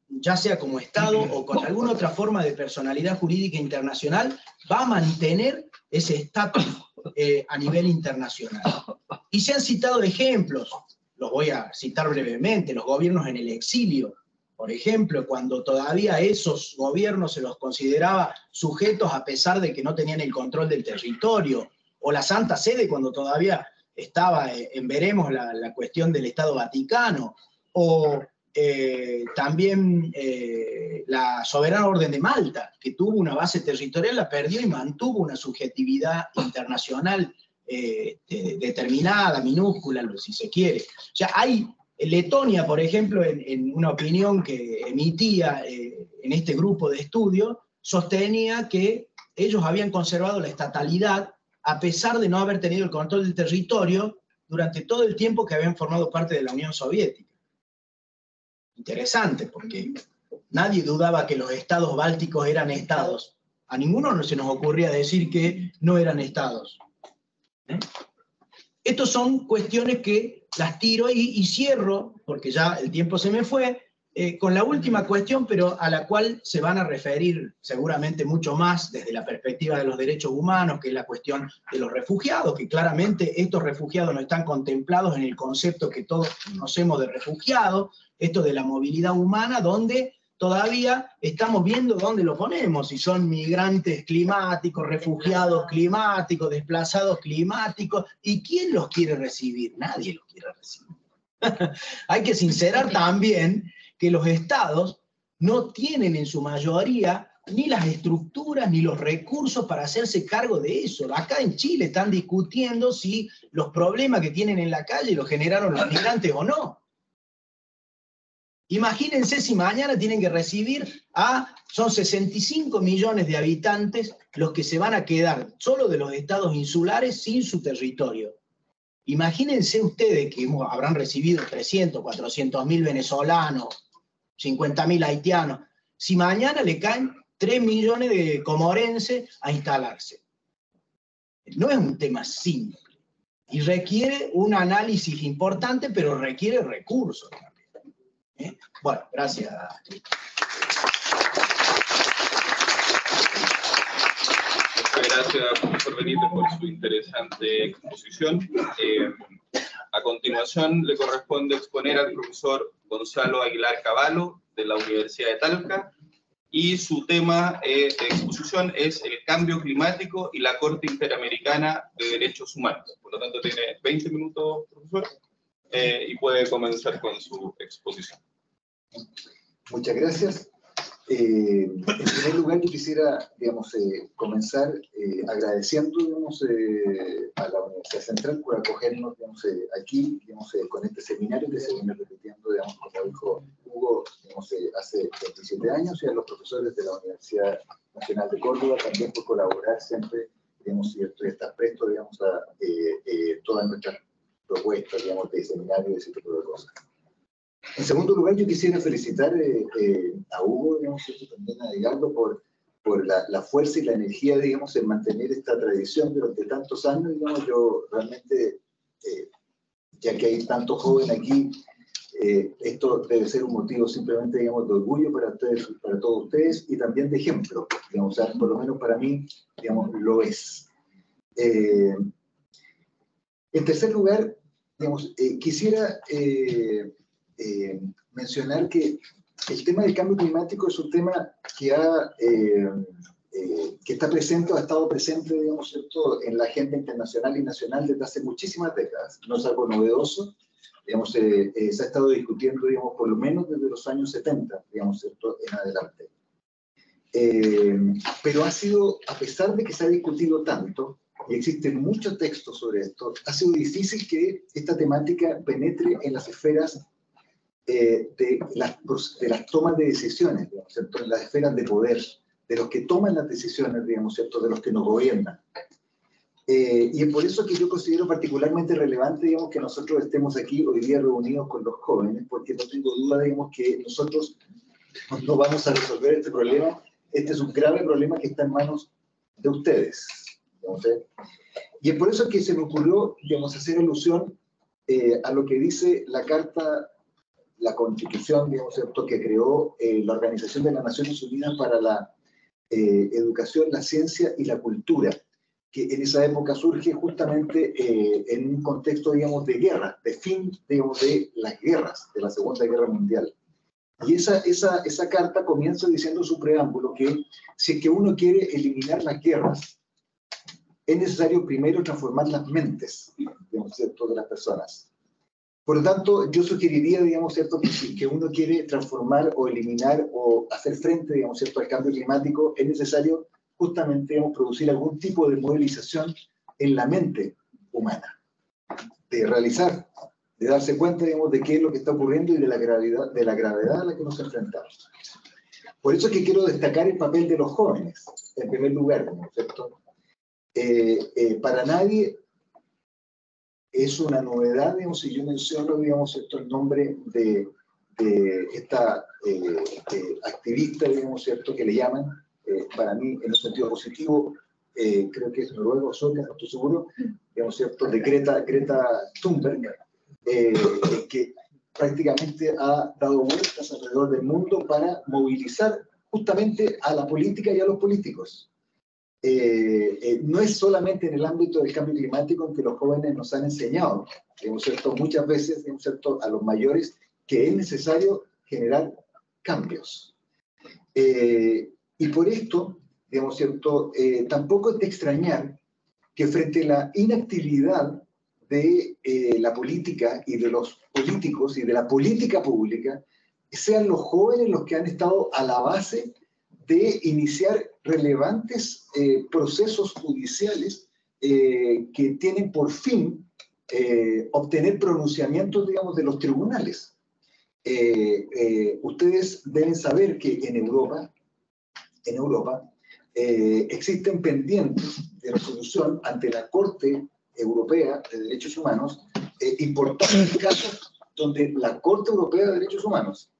ya sea como Estado o con alguna otra forma de personalidad jurídica internacional, va a mantener ese estatus a nivel internacional. Y se han citado ejemplos, los voy a citar brevemente, los gobiernos en el exilio, por ejemplo, cuando todavía esos gobiernos se los consideraba sujetos a pesar de que no tenían el control del territorio, o la Santa Sede cuando todavía estaba en veremos la cuestión del Estado Vaticano, o también la Soberana Orden de Malta, que tuvo una base territorial, la perdió y mantuvo una subjetividad internacional determinada, minúscula, si se quiere. O sea, hay Letonia, por ejemplo, en una opinión que emitía en este grupo de estudio, sostenía que ellos habían conservado la estatalidad a pesar de no haber tenido el control del territorio durante todo el tiempo que habían formado parte de la Unión Soviética. Interesante, porque nadie dudaba que los estados bálticos eran estados A ninguno no se nos ocurría decir que no eran estados. Estas son cuestiones que las tiro y cierro, porque ya el tiempo se me fue, con la última cuestión, pero a la cual se van a referir seguramente mucho más desde la perspectiva de los derechos humanos, que es la cuestión de los refugiados, que claramente estos refugiados no están contemplados en el concepto que todos conocemos de refugiado, esto de la movilidad humana, donde todavía estamos viendo dónde lo ponemos, si son migrantes climáticos, refugiados climáticos, desplazados climáticos, ¿y quién los quiere recibir? Nadie los quiere recibir. Hay que sincerar también que los estados no tienen en su mayoría ni las estructuras ni los recursos para hacerse cargo de eso. Acá en Chile están discutiendo si los problemas que tienen en la calle los generaron los migrantes o no. Imagínense si mañana tienen que recibir son 65 millones de habitantes los que se van a quedar solo de los estados insulares sin su territorio. Imagínense ustedes que habrán recibido 300, 400 mil venezolanos, 50 mil haitianos, si mañana le caen 3 millones de comorenses a instalarse. No es un tema simple y requiere un análisis importante, pero requiere recursos también. Bueno, gracias. Muchas gracias, profesor Benítez, por su interesante exposición. A continuación, le corresponde exponer al profesor Gonzalo Aguilar Cavallo, de la Universidad de Talca, y su tema de exposición es el cambio climático y la Corte Interamericana de Derechos Humanos. Por lo tanto, tiene 20 minutos, profesor, y puede comenzar con su exposición. Muchas gracias. En primer lugar, yo quisiera, comenzar agradeciendo, a la Universidad Central por acogernos, aquí, con este seminario que se viene repitiendo, como dijo Hugo, hace 27 años, y a los profesores de la Universidad Nacional de Córdoba también por colaborar siempre, y estar presto, a todas nuestras propuestas, de seminario y ese tipo de cosas. En segundo lugar, yo quisiera felicitar a Hugo, también a Edgardo, por la fuerza y la energía, en mantener esta tradición durante tantos años. Yo realmente, ya que hay tantos jóvenes aquí, esto debe ser un motivo simplemente, de orgullo para ustedes, para todos ustedes, y también de ejemplo, por lo menos para mí, lo es. En tercer lugar, quisiera mencionar que el tema del cambio climático es un tema que está presente o ha estado presente, en la agenda internacional y nacional desde hace muchísimas décadas. No es algo novedoso, se ha estado discutiendo, por lo menos desde los años 70, en adelante. Pero ha sido, a pesar de que se ha discutido tanto, y existen muchos textos sobre esto, ha sido difícil que esta temática penetre en las esferas de las tomas de decisiones, en las esferas de poder, de los que toman las decisiones, de los que nos gobiernan. Y es por eso que yo considero particularmente relevante, que nosotros estemos aquí hoy día reunidos con los jóvenes, porque no tengo duda, que nosotros no vamos a resolver este problema. Este es un grave problema que está en manos de ustedes. Y es por eso que se me ocurrió, hacer alusión a lo que dice la Carta, la Constitución, que creó la Organización de las Naciones Unidas para la Educación, la Ciencia y la Cultura, que en esa época surge justamente en un contexto, de guerra, de fin, de las guerras, de la Segunda Guerra Mundial. Y esa carta comienza diciendo su preámbulo que si es que uno quiere eliminar las guerras, es necesario primero transformar las mentes, de las personas. Por lo tanto, yo sugeriría, que si que uno quiere transformar o eliminar o hacer frente, al cambio climático, es necesario justamente, producir algún tipo de movilización en la mente humana, de realizar, de darse cuenta, de qué es lo que está ocurriendo y de la gravedad a la que nos enfrentamos. Por eso es que quiero destacar el papel de los jóvenes, en primer lugar, ¿cierto? Para nadie es una novedad, si yo menciono, el nombre de esta activista, que le llaman, para mí, en un sentido positivo, creo que es noruego, sueca, no estoy seguro, digamos, ¿cierto?, de Greta Thunberg, que prácticamente ha dado vueltas alrededor del mundo para movilizar justamente a la política y a los políticos. No es solamente en el ámbito del cambio climático en que los jóvenes nos han enseñado, digamos, ¿cierto?, muchas veces, digamos, ¿cierto?, a los mayores, que es necesario generar cambios. Y por esto, digamos, ¿cierto?, tampoco es de extrañar que frente a la inactividad de la política y de los políticos y de la política pública, sean los jóvenes los que han estado a la base de iniciar relevantes procesos judiciales que tienen por fin obtener pronunciamientos, digamos, de los tribunales. Ustedes deben saber que en Europa existen pendientes de resolución ante la Corte Europea de Derechos Humanos, importantes casos donde la Corte Europea de Derechos Humanos,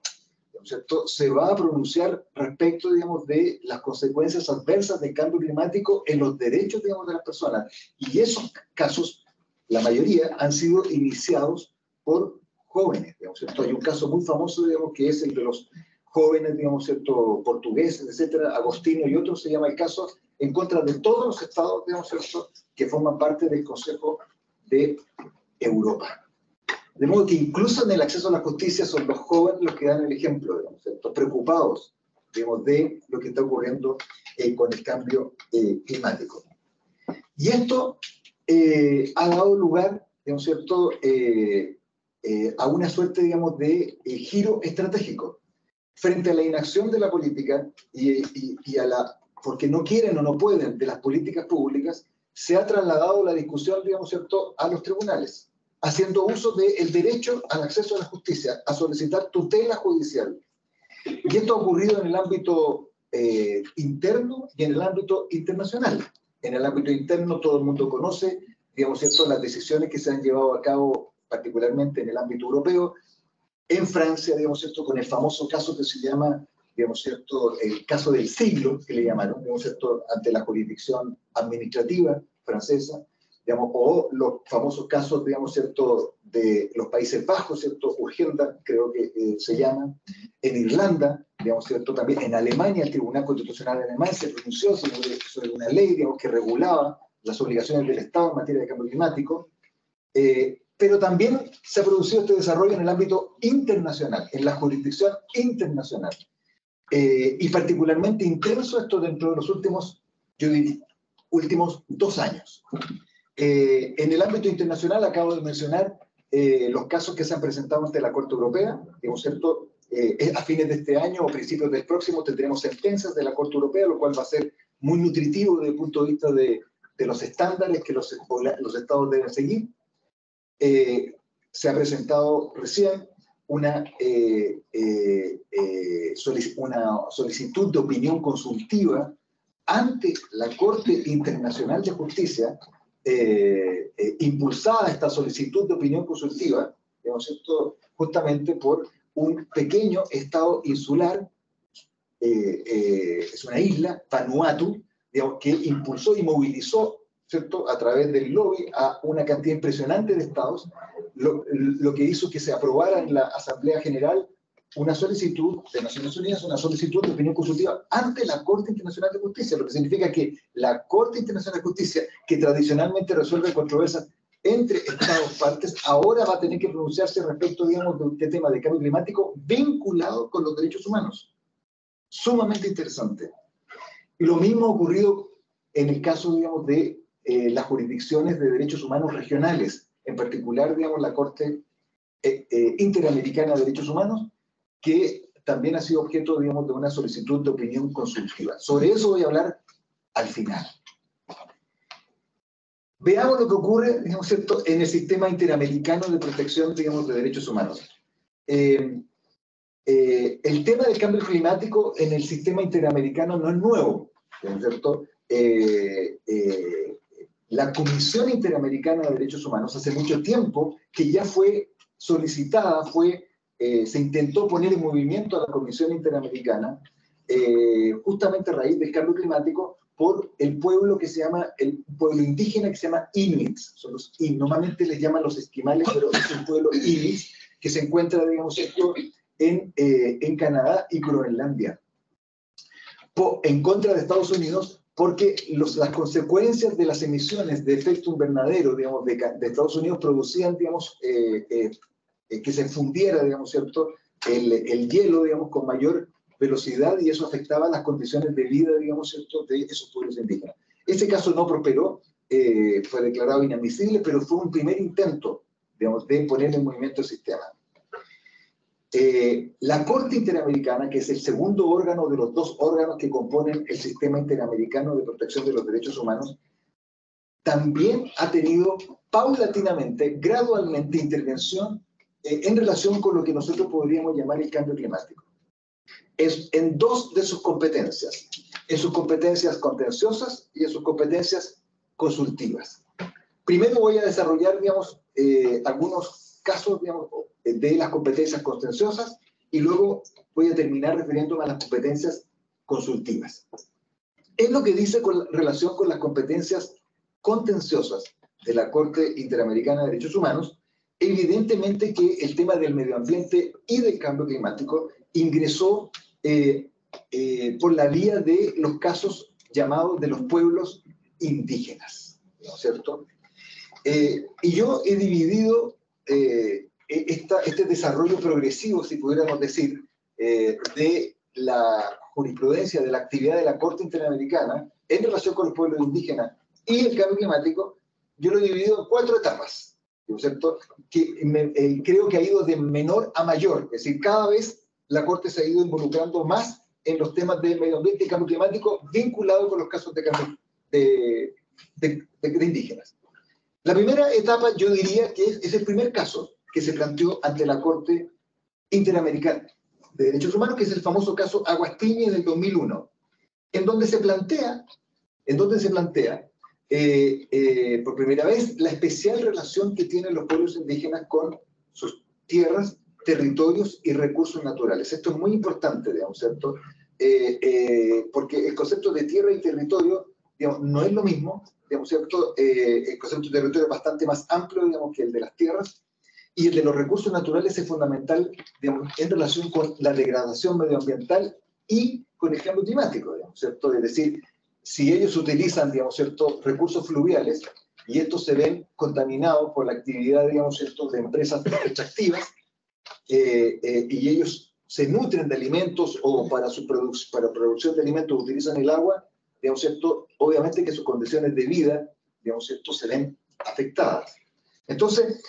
¿cierto?, se va a pronunciar respecto, digamos, de las consecuencias adversas del cambio climático en los derechos, digamos, de las personas. Y esos casos, la mayoría, han sido iniciados por jóvenes, digamos, ¿cierto? Hay un caso muy famoso, digamos, que es el de los jóvenes, digamos, ¿cierto?, portugueses, etcétera, Agostino y otros, se llama el caso en contra de todos los estados, digamos, ¿cierto?, que forman parte del Consejo de Europa. De modo que incluso en el acceso a la justicia son los jóvenes los que dan el ejemplo, digamos, ¿cierto?, preocupados, digamos, de lo que está ocurriendo con el cambio climático. Y esto ha dado lugar, digamos, ¿cierto?, a una suerte, digamos, de giro estratégico frente a la inacción de la política y a la, porque no quieren o no pueden, de las políticas públicas, se ha trasladado la discusión, digamos, ¿cierto?, a los tribunales, haciendo uso del derecho al acceso a la justicia, a solicitar tutela judicial. Y esto ha ocurrido en el ámbito interno y en el ámbito internacional. En el ámbito interno todo el mundo conoce, digamos, ¿cierto?, las decisiones que se han llevado a cabo, particularmente en el ámbito europeo, en Francia, digamos, ¿cierto?, con el famoso caso que se llama, digamos, ¿cierto?, el caso del siglo, que le llamaron, digamos, ¿cierto?, ante la jurisdicción administrativa francesa, digamos, o los famosos casos, digamos, ¿cierto?, de los Países Bajos, ¿cierto?, Urgenda, creo que se llama, en Irlanda, digamos, ¿cierto?, también en Alemania, el Tribunal Constitucional alemán se pronunció sobre una ley, digamos, que regulaba las obligaciones del Estado en materia de cambio climático, pero también se ha producido este desarrollo en el ámbito internacional, en la jurisdicción internacional, y particularmente intenso esto dentro de los últimos, yo diría, últimos 2 años. En el ámbito internacional acabo de mencionar los casos que se han presentado ante la Corte Europea, digamos, ¿cierto?, a fines de este año o principios del próximo tendremos sentencias de la Corte Europea, lo cual va a ser muy nutritivo desde el punto de vista de los estándares que los estados deben seguir. Se ha presentado recién una solicitud de opinión consultiva ante la Corte Internacional de Justicia, impulsada esta solicitud de opinión consultiva, digamos, ¿cierto?, justamente por un pequeño estado insular, es una isla, Vanuatu, digamos, que impulsó y movilizó, ¿cierto?, a través del lobby a una cantidad impresionante de estados, lo que hizo que se aprobara en la Asamblea General una solicitud de Naciones Unidas, una solicitud de opinión consultiva ante la Corte Internacional de Justicia, lo que significa que la Corte Internacional de Justicia, que tradicionalmente resuelve controversias entre estados partes, ahora va a tener que pronunciarse respecto, digamos, de este tema de cambio climático vinculado con los derechos humanos. Sumamente interesante. Y lo mismo ha ocurrido en el caso, digamos, de las jurisdicciones de derechos humanos regionales, en particular, digamos, la Corte Interamericana de Derechos Humanos, que también ha sido objeto, digamos, de una solicitud de opinión consultiva. Sobre eso voy a hablar al final. Veamos lo que ocurre, digamos, ¿cierto?, en el sistema interamericano de protección, digamos, de derechos humanos. El tema del cambio climático en el sistema interamericano no es nuevo, ¿cierto? La Comisión Interamericana de Derechos Humanos hace mucho tiempo que ya fue solicitada, se intentó poner en movimiento a la Comisión Interamericana justamente a raíz del cambio climático, por el pueblo que se llama, el pueblo indígena que se llama Inuits. Son los, y normalmente les llaman los esquimales, pero es un pueblo Inuits que se encuentra, digamos, en Canadá y Groenlandia, en contra de Estados Unidos, porque las consecuencias de las emisiones de efecto invernadero, digamos, de Estados Unidos producían, digamos, que se fundiera, digamos, ¿cierto?, el hielo, digamos, con mayor velocidad, y eso afectaba las condiciones de vida, digamos, ¿cierto?, de esos pueblos indígenas. Ese caso no prosperó, fue declarado inadmisible, pero fue un primer intento, digamos, de poner en movimiento el sistema. La Corte Interamericana, que es el segundo órgano de los dos órganos que componen el Sistema Interamericano de Protección de los Derechos Humanos, también ha tenido paulatinamente, gradualmente, intervención en relación con lo que nosotros podríamos llamar el cambio climático. Es en dos de sus competencias, en sus competencias contenciosas y en sus competencias consultivas. Primero voy a desarrollar, digamos, algunos casos, digamos, de las competencias contenciosas, y luego voy a terminar refiriéndome a las competencias consultivas. Es lo que dice con relación con las competencias contenciosas de la Corte Interamericana de Derechos Humanos. Evidentemente que el tema del medio ambiente y del cambio climático ingresó por la vía de los casos llamados de los pueblos indígenas, ¿no es cierto? Y yo he dividido este desarrollo progresivo, si pudiéramos decir, de la jurisprudencia, de la actividad de la Corte Interamericana en relación con los pueblos indígenas y el cambio climático. Yo lo he dividido en 4 etapas, ¿no es cierto?, que creo que ha ido de menor a mayor, es decir, cada vez la Corte se ha ido involucrando más en los temas de medio ambiente y cambio climático vinculados con los casos de cambio de indígenas. La primera etapa, yo diría que es el primer caso que se planteó ante la Corte Interamericana de Derechos Humanos, que es el famoso caso Aguastingue del 2001, en donde se plantea por primera vez la especial relación que tienen los pueblos indígenas con sus tierras, territorios y recursos naturales. Esto es muy importante, digamos, ¿cierto? Porque el concepto de tierra y territorio, digamos, no es lo mismo, digamos, ¿cierto? El concepto de territorio es bastante más amplio, digamos, que el de las tierras, y el de los recursos naturales es fundamental, digamos, en relación con la degradación medioambiental y con el cambio climático, digamos, ¿cierto? Es decir, si ellos utilizan, digamos, ¿cierto?, recursos fluviales y estos se ven contaminados por la actividad, digamos, ¿cierto?, de empresas extractivas, y ellos se nutren de alimentos o para producción de alimentos utilizan el agua, digamos, ¿cierto?, obviamente que sus condiciones de vida, digamos, ¿cierto?, se ven afectadas. Entonces,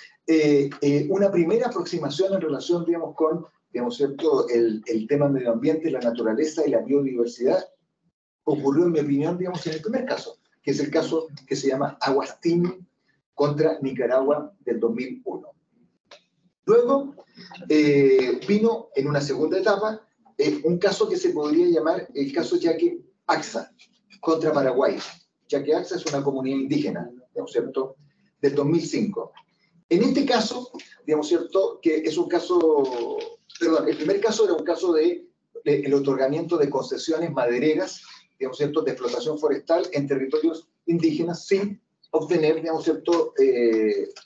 una primera aproximación en relación, digamos, con, digamos, ¿cierto?, el tema medio ambiente, la naturaleza y la biodiversidad ocurrió, en mi opinión, digamos, en el primer caso, que es el caso que se llama Aguastingue contra Nicaragua del 2001. Luego vino en una segunda etapa un caso que se podría llamar el caso Yaque Axa contra Paraguay. Yaque Axa es una comunidad indígena, digamos, ¿cierto?, del 2005. En este caso, digamos, ¿cierto?, que es un caso, perdón, el primer caso era un caso de el otorgamiento de concesiones madereras, digamos, ¿cierto?, de explotación forestal en territorios indígenas sin obtener, digamos, ¿cierto?,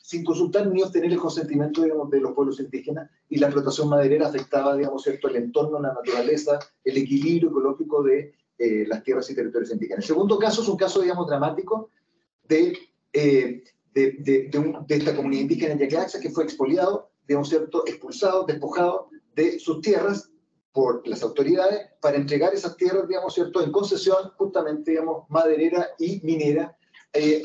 sin consultar ni obtener el consentimiento, digamos, de los pueblos indígenas, y la explotación maderera afectaba, digamos, ¿cierto?, el entorno, la naturaleza, el equilibrio ecológico de las tierras y territorios indígenas. El segundo caso es un caso, digamos, dramático de esta comunidad indígena en Yaque Axa, que fue expoliado, digamos, ¿cierto?, expulsado, despojado de sus tierras por las autoridades para entregar esas tierras, digamos, ¿cierto?, en concesión, justamente, digamos, maderera y minera,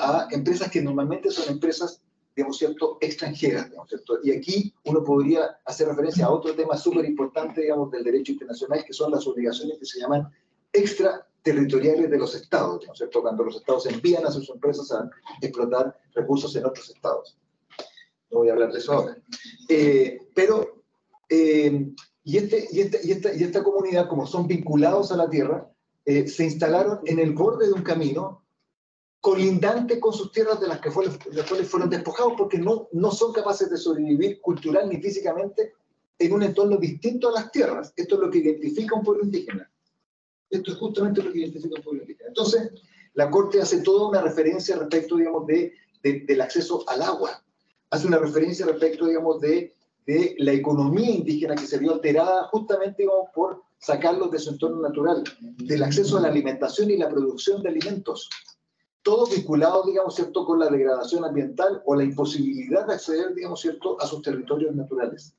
a empresas que normalmente son empresas, digamos, ¿cierto?, extranjeras, digamos, ¿cierto? Y aquí uno podría hacer referencia a otro tema súper importante, digamos, del derecho internacional, que son las obligaciones que se llaman extraterritoriales de los estados, digamos, ¿cierto?, cuando los estados envían a sus empresas a explotar recursos en otros estados. No voy a hablar de eso ahora. Y esta comunidad, como son vinculados a la tierra, se instalaron en el borde de un camino colindante con sus tierras de las cuales fueron despojados, porque no son capaces de sobrevivir cultural ni físicamente en un entorno distinto a las tierras. Esto es lo que identifica a un pueblo indígena. Esto es justamente lo que identifica el pueblo indígena. Entonces, la Corte hace toda una referencia respecto, digamos, del acceso al agua. Hace una referencia respecto, digamos, de la economía indígena que se vio alterada justamente, digamos, por sacarlos de su entorno natural, del acceso a la alimentación y la producción de alimentos. Todo vinculado, digamos, ¿cierto?, con la degradación ambiental o la imposibilidad de acceder, digamos, ¿cierto?, a sus territorios naturales.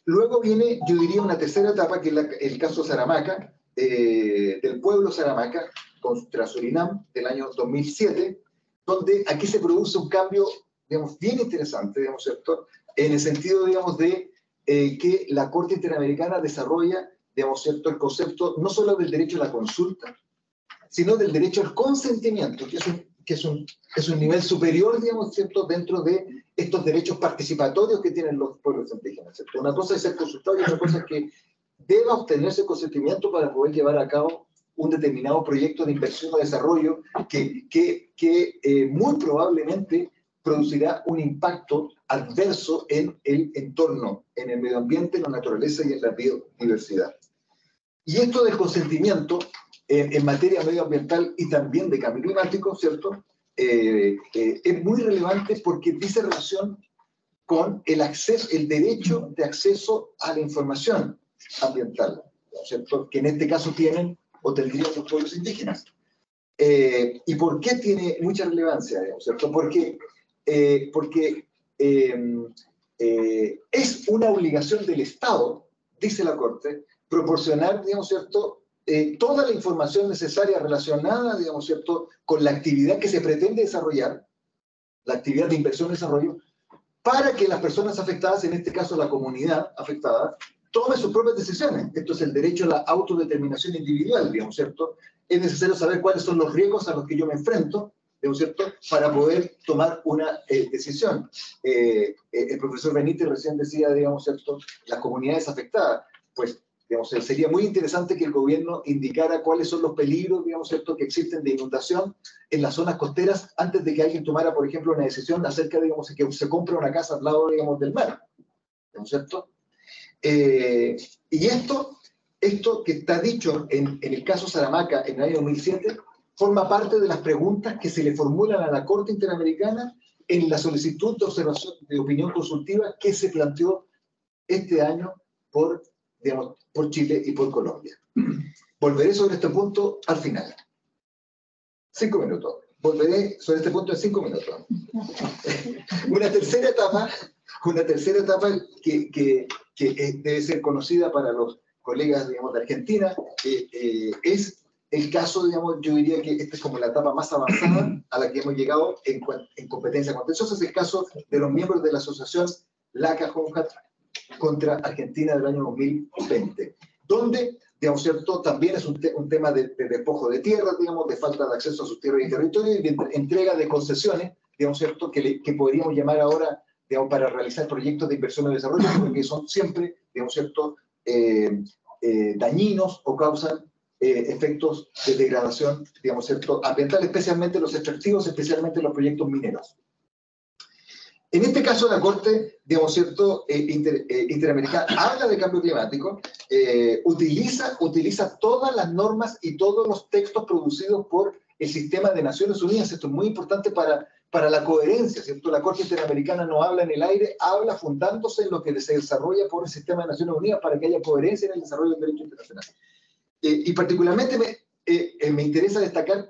Luego viene, yo diría, una tercera etapa, que es el caso Saramaca, del pueblo Saramaca, contra Surinam, del año 2007, donde aquí se produce un cambio, digamos, bien interesante, digamos, ¿cierto?, en el sentido, digamos, de que la Corte Interamericana desarrolla, digamos, ¿cierto?, el concepto no solo del derecho a la consulta, sino del derecho al consentimiento, que es un nivel superior, digamos, ¿cierto?, dentro de estos derechos participatorios que tienen los pueblos indígenas, ¿cierto? Una cosa es ser consultado y otra cosa es que deba obtenerse consentimiento para poder llevar a cabo un determinado proyecto de inversión o desarrollo que muy probablemente producirá un impacto adverso en el entorno, en el medio ambiente, en la naturaleza y en la biodiversidad. Y esto del consentimiento en materia medioambiental y también de cambio climático, ¿cierto?, es muy relevante porque dice relación con el acceso, el derecho de acceso a la información ambiental, ¿cierto?, que en este caso tienen o tendrían los pueblos indígenas. ¿Y por qué tiene mucha relevancia, ¿cierto? Porque es una obligación del Estado, dice la Corte, proporcionar, digamos, ¿cierto?, toda la información necesaria relacionada, digamos, ¿cierto?, con la actividad que se pretende desarrollar, la actividad de inversión y desarrollo, para que las personas afectadas, en este caso la comunidad afectada, tome sus propias decisiones. Esto es el derecho a la autodeterminación individual, digamos, ¿cierto? Es necesario saber cuáles son los riesgos a los que yo me enfrento, digamos, ¿cierto?, para poder tomar una decisión. El profesor Benítez recién decía, digamos, ¿cierto?, las comunidades afectadas. Pues, digamos, sería muy interesante que el gobierno indicara cuáles son los peligros, digamos, ¿cierto?, que existen de inundación en las zonas costeras antes de que alguien tomara, por ejemplo, una decisión acerca, digamos, de que se compre una casa al lado, digamos, del mar, ¿no es cierto? Y esto que está dicho en el caso Saramaca en el año 2007 forma parte de las preguntas que se le formulan a la Corte Interamericana en la solicitud de observación de opinión consultiva que se planteó este año por Chile y por Colombia. Volveré sobre este punto al final. 5 minutos. Volveré sobre este punto en 5 minutos. Una tercera etapa que debe ser conocida para los colegas, digamos, de Argentina, es el caso, digamos, yo diría que esta es como la etapa más avanzada a la que hemos llegado en competencia contenciosa, es el caso de los miembros de la asociación LACA-JONJAT contra Argentina del año 2020, donde, digamos, ¿cierto?, también es un tema de despojo de tierras, digamos, de falta de acceso a sus tierras y territorios, y de entrega de concesiones, digamos, ¿cierto?, que podríamos llamar ahora, digamos, para realizar proyectos de inversión y desarrollo, porque son siempre, digamos, ¿cierto?, dañinos o causan efectos de degradación, digamos, ¿cierto?, ambiental, especialmente los extractivos, especialmente los proyectos mineros. En este caso, la Corte, digamos, ¿cierto?, Interamericana habla de cambio climático, utiliza todas las normas y todos los textos producidos por el sistema de Naciones Unidas. Esto es muy importante para la coherencia, ¿cierto? La Corte Interamericana no habla en el aire, habla fundándose en lo que se desarrolla por el sistema de Naciones Unidas para que haya coherencia en el desarrollo del derecho internacional. Y particularmente me interesa destacar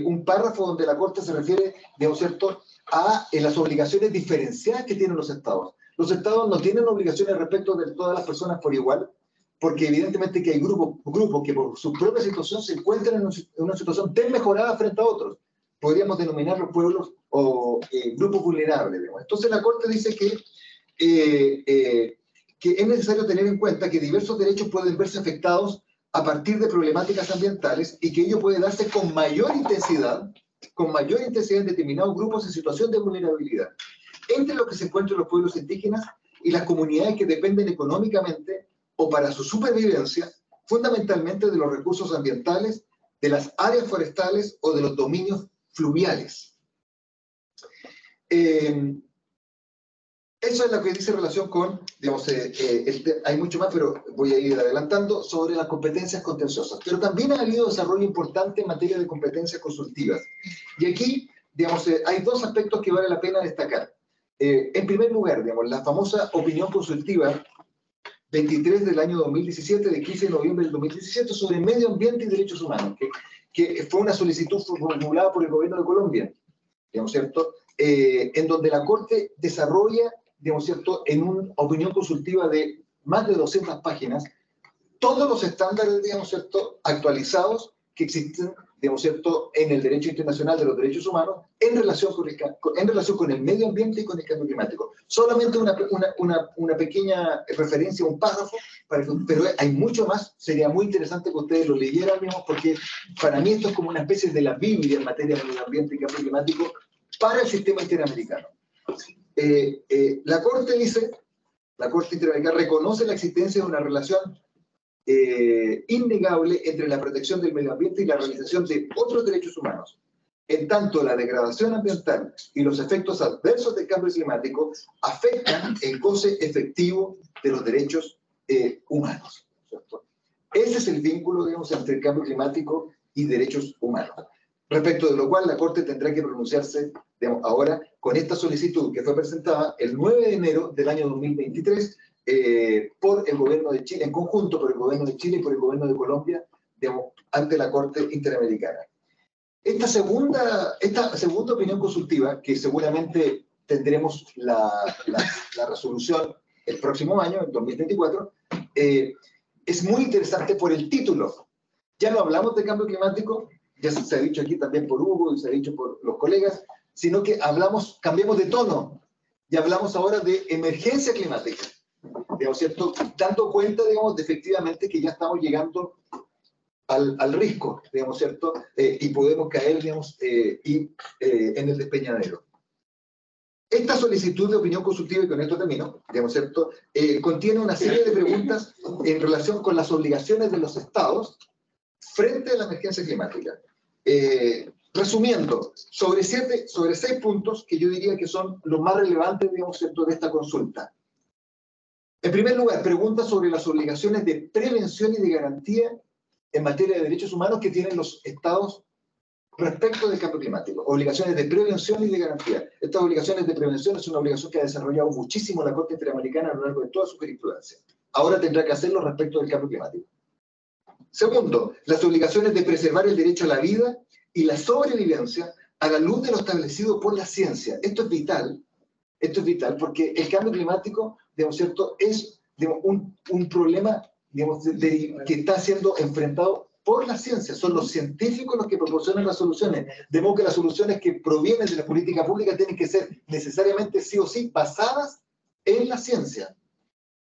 un párrafo donde la Corte se refiere, digamos, ¿cierto?, a las obligaciones diferenciadas que tienen los estados. Los estados no tienen obligaciones respecto de todas las personas por igual, porque evidentemente que hay grupos que por su propia situación se encuentran en una situación desmejorada frente a otros. Podríamos denominarlos pueblos o grupos vulnerables, digamos. Entonces la Corte dice que es necesario tener en cuenta que diversos derechos pueden verse afectados a partir de problemáticas ambientales y que ello puede darse con mayor intensidad en determinados grupos en situación de vulnerabilidad, entre los que se encuentran los pueblos indígenas y las comunidades que dependen económicamente o para su supervivencia fundamentalmente de los recursos ambientales, de las áreas forestales o de los dominios fluviales. Esto eso es lo que dice relación con, digamos, hay mucho más, pero voy a ir adelantando, sobre las competencias contenciosas. Pero también ha habido desarrollo importante en materia de competencias consultivas. Y aquí, digamos, hay dos aspectos que vale la pena destacar. En primer lugar, digamos, la famosa opinión consultiva 23 del año 2017, de 15 de noviembre del 2017, sobre medio ambiente y derechos humanos, que fue una solicitud formulada por el gobierno de Colombia, digamos, ¿cierto? En donde la Corte desarrolla, digamos, ¿cierto?, en una opinión consultiva de más de 200 páginas, todos los estándares, digamos, ¿cierto?, actualizados que existen, digamos, ¿cierto?, en el derecho internacional de los derechos humanos en relación con el medio ambiente y con el cambio climático. Solamente una pequeña referencia, un párrafo, pero hay mucho más. Sería muy interesante que ustedes lo leyeran, digamos, porque para mí esto es como una especie de la Biblia en materia de medio ambiente y cambio climático para el sistema interamericano. La Corte Interamericana reconoce la existencia de una relación innegable entre la protección del medio ambiente y la realización de otros derechos humanos. En tanto, la degradación ambiental y los efectos adversos del cambio climático afectan el goce efectivo de los derechos humanos, ¿cierto? Ese es el vínculo, digamos, entre el cambio climático y derechos humanos. Respecto de lo cual la Corte tendrá que pronunciarse, digamos, ahora con esta solicitud que fue presentada el 9 de enero del año 2023 por el gobierno de Chile, en conjunto por el gobierno de Chile y por el gobierno de Colombia, digamos, ante la Corte Interamericana. Esta segunda opinión consultiva, que seguramente tendremos la resolución el próximo año, en 2024, es muy interesante por el título. Ya no hablamos de cambio climático, ya se ha dicho aquí también por Hugo y se ha dicho por los colegas, sino que cambiamos de tono y hablamos ahora de emergencia climática. Digamos, ¿cierto? Dando cuenta, digamos, de efectivamente que ya estamos llegando al risco, digamos, ¿cierto? Y podemos caer, digamos, en el despeñadero. Esta solicitud de opinión consultiva, y con esto termino, digamos, ¿cierto?, contiene una serie de preguntas en relación con las obligaciones de los estados frente a la emergencia climática. Resumiendo, sobre 6 puntos que yo diría que son los más relevantes, digamos, ¿cierto?, de esta consulta. En primer lugar, preguntas sobre las obligaciones de prevención y de garantía en materia de derechos humanos que tienen los estados respecto del cambio climático. Obligaciones de prevención y de garantía. Estas obligaciones de prevención es una obligación que ha desarrollado muchísimo la Corte Interamericana a lo largo de toda su jurisprudencia. Ahora tendrá que hacerlo respecto del cambio climático. Segundo, las obligaciones de preservar el derecho a la vida y la sobrevivencia a la luz de lo establecido por la ciencia. Esto es vital porque el cambio climático, digamos, ¿cierto?, es, digamos, un problema, digamos, que está siendo enfrentado por la ciencia. Son los científicos los que proporcionan las soluciones. De modo que las soluciones que provienen de la política pública tienen que ser necesariamente, sí o sí, basadas en la ciencia.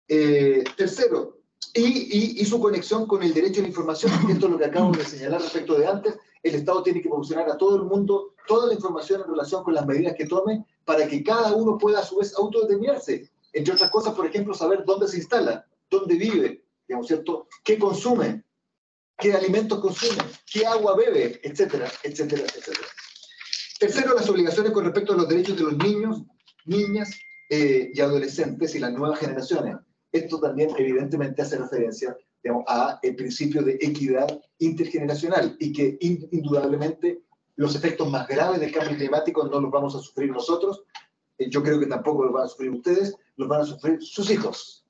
Tercero, y su conexión con el derecho a la información. Esto es lo que acabo de señalar respecto de antes. El Estado tiene que proporcionar a todo el mundo toda la información en relación con las medidas que tome para que cada uno pueda a su vez autodeterminarse. Entre otras cosas, por ejemplo, saber dónde se instala, dónde vive, digamos, ¿cierto?, qué consume, qué alimentos consume, qué agua bebe, etcétera, etcétera, etcétera. Tercero, las obligaciones con respecto a los derechos de los niños, niñas y adolescentes y las nuevas generaciones. Esto también evidentemente hace referencia, digamos, a el principio de equidad intergeneracional y que indudablemente los efectos más graves del cambio climático no los vamos a sufrir nosotros, yo creo que tampoco los van a sufrir ustedes, los van a sufrir sus hijos,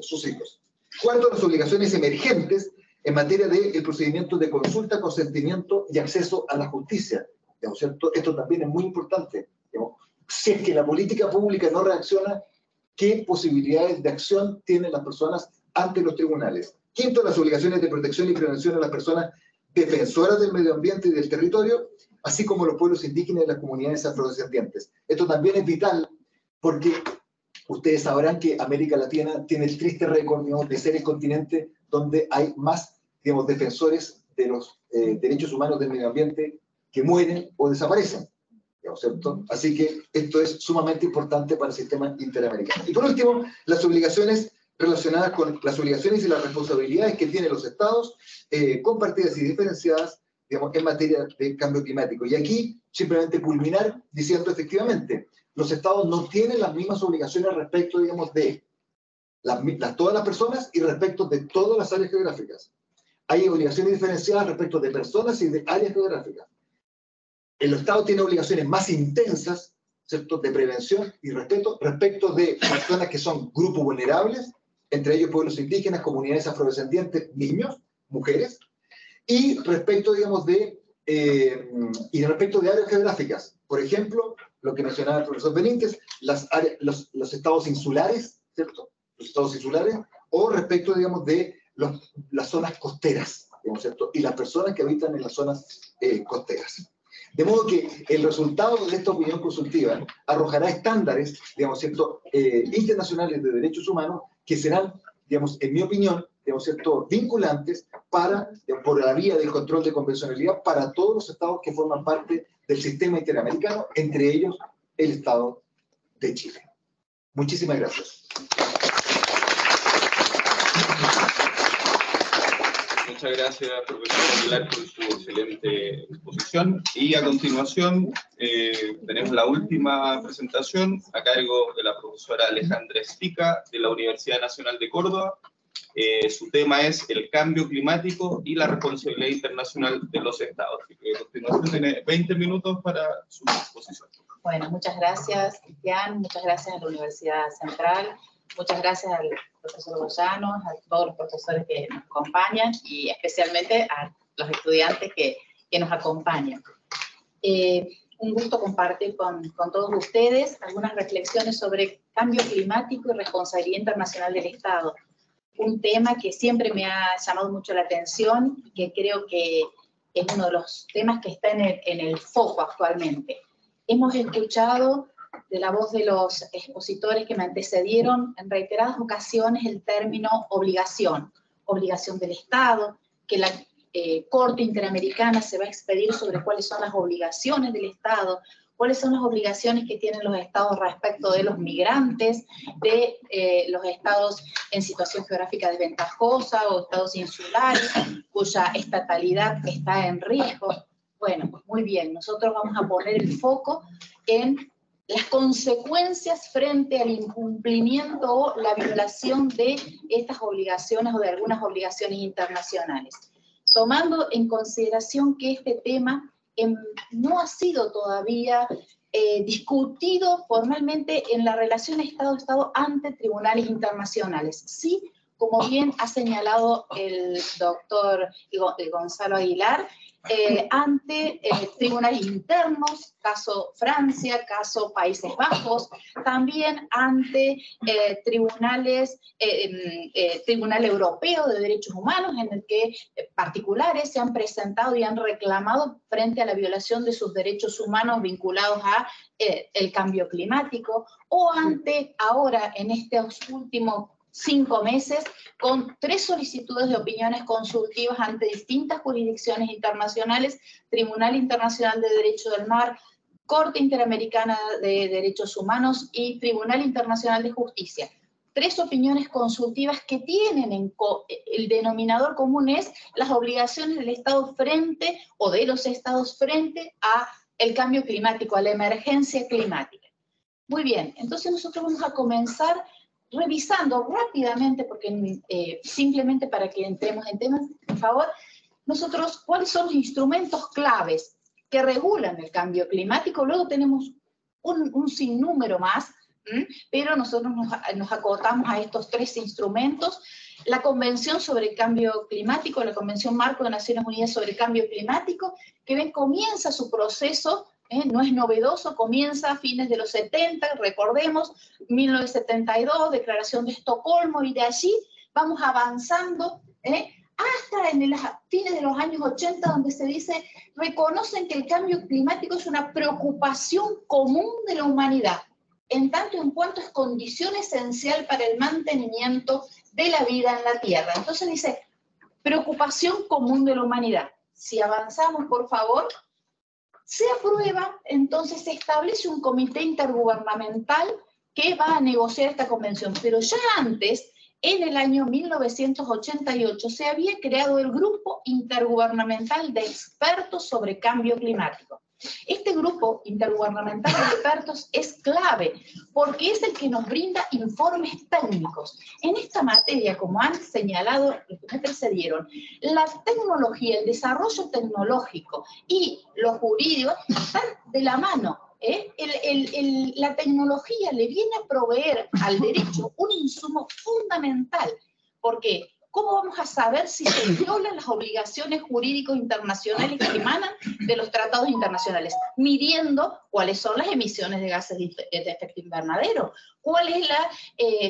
sus hijos. Cuarto, las obligaciones emergentes en materia del procedimiento de consulta, consentimiento y acceso a la justicia, digamos, ¿cierto? Esto también es muy importante, digamos. Si es que la política pública no reacciona, ¿qué posibilidades de acción tienen las personas ante los tribunales? Quinto, las obligaciones de protección y prevención a las personas defensoras del medio ambiente y del territorio, así como los pueblos indígenas y las comunidades afrodescendientes. Esto también es vital porque ustedes sabrán que América Latina tiene el triste récord, digamos, de ser el continente donde hay más, digamos, defensores de los derechos humanos del medio ambiente que mueren o desaparecen. ¿Cierto? Así que esto es sumamente importante para el sistema interamericano. Y por último, las obligaciones relacionadas con las obligaciones y las responsabilidades que tienen los estados compartidas y diferenciadas, digamos, en materia de cambio climático. Y aquí simplemente culminar diciendo efectivamente, los estados no tienen las mismas obligaciones respecto, digamos, de todas las personas y respecto de todas las áreas geográficas. Hay obligaciones diferenciadas respecto de personas y de áreas geográficas. El Estado tiene obligaciones más intensas, ¿cierto?, de prevención y respecto de personas que son grupos vulnerables, entre ellos pueblos indígenas, comunidades afrodescendientes, niños, mujeres, y respecto, digamos, de áreas geográficas. Por ejemplo, lo que mencionaba el profesor Benítez, los estados insulares, ¿cierto?, los estados insulares, o respecto, digamos, de las zonas costeras, digamos, ¿cierto?, y las personas que habitan en las zonas costeras. De modo que el resultado de esta opinión consultiva arrojará estándares, digamos, ¿cierto?, internacionales de derechos humanos que serán, digamos, en mi opinión, digamos, ¿cierto?, vinculantes por la vía del control de convencionalidad para todos los estados que forman parte del sistema interamericano, entre ellos el Estado de Chile. Muchísimas gracias. Muchas gracias, profesor Aguilar, por su excelente exposición. Y a continuación tenemos la última presentación a cargo de la profesora Alejandra Estica, de la Universidad Nacional de Córdoba. Su tema es el cambio climático y la responsabilidad internacional de los estados. A continuación tiene 20 minutos para su exposición. Bueno, muchas gracias, Cristian, muchas gracias a la Universidad Central, muchas gracias al profesor Goyano, a todos los profesores que nos acompañan y especialmente a los estudiantes que nos acompañan. Un gusto compartir con todos ustedes algunas reflexiones sobre cambio climático y responsabilidad internacional del Estado. Un tema que siempre me ha llamado mucho la atención y que creo que es uno de los temas que está en el foco actualmente. Hemos escuchado de la voz de los expositores que me antecedieron en reiteradas ocasiones el término obligación del Estado, que la Corte Interamericana se va a expedir sobre cuáles son las obligaciones del Estado, cuáles son las obligaciones que tienen los estados respecto de los migrantes, de los estados en situación geográfica desventajosa o estados insulares, cuya estatalidad está en riesgo. Bueno, pues muy bien, nosotros vamos a poner el foco en las consecuencias frente al incumplimiento o la violación de estas obligaciones o de algunas obligaciones internacionales. Tomando en consideración que este tema no ha sido todavía discutido formalmente en la relación Estado-Estado ante tribunales internacionales. Sí, como bien ha señalado el doctor Gonzalo Aguilar, ante tribunales internos, caso Francia, caso Países Bajos, también ante Tribunal Europeo de Derechos Humanos, en el que particulares se han presentado y han reclamado frente a la violación de sus derechos humanos vinculados a el cambio climático, o ante ahora, en estos últimos 5 meses, con 3 solicitudes de opiniones consultivas ante distintas jurisdicciones internacionales, Tribunal Internacional de Derecho del Mar, Corte Interamericana de Derechos Humanos y Tribunal Internacional de Justicia. 3 opiniones consultivas que tienen el denominador común es las obligaciones del Estado frente, o de los Estados frente a el cambio climático, a la emergencia climática. Muy bien, entonces nosotros vamos a comenzar revisando rápidamente, porque simplemente para que entremos en temas, por favor, nosotros, ¿cuáles son los instrumentos claves que regulan el cambio climático? Luego tenemos un sinnúmero más, pero nosotros nos acotamos a estos 3 instrumentos. La Convención sobre el Cambio Climático, la Convención Marco de Naciones Unidas sobre el Cambio Climático, que comienza su proceso. No es novedoso, comienza a fines de los 70, recordemos, 1972, Declaración de Estocolmo, y de allí vamos avanzando hasta en los fines de los años 80, donde se dice, reconocen que el cambio climático es una preocupación común de la humanidad, en tanto en cuanto es condición esencial para el mantenimiento de la vida en la Tierra. Entonces dice, preocupación común de la humanidad. Si avanzamos, por favor, se aprueba, entonces se establece un comité intergubernamental que va a negociar esta convención. Pero ya antes, en el año 1988, se había creado el Grupo Intergubernamental de Expertos sobre Cambio Climático. Este grupo intergubernamental de expertos es clave porque es el que nos brinda informes técnicos. En esta materia, como han señalado los que me precedieron, la tecnología, el desarrollo tecnológico y lo jurídico están de la mano. La tecnología le viene a proveer al derecho un insumo fundamental, porque ¿cómo vamos a saber si se violan las obligaciones jurídicos internacionales que emanan de los tratados internacionales? Midiendo cuáles son las emisiones de gases de efecto invernadero, cuál es la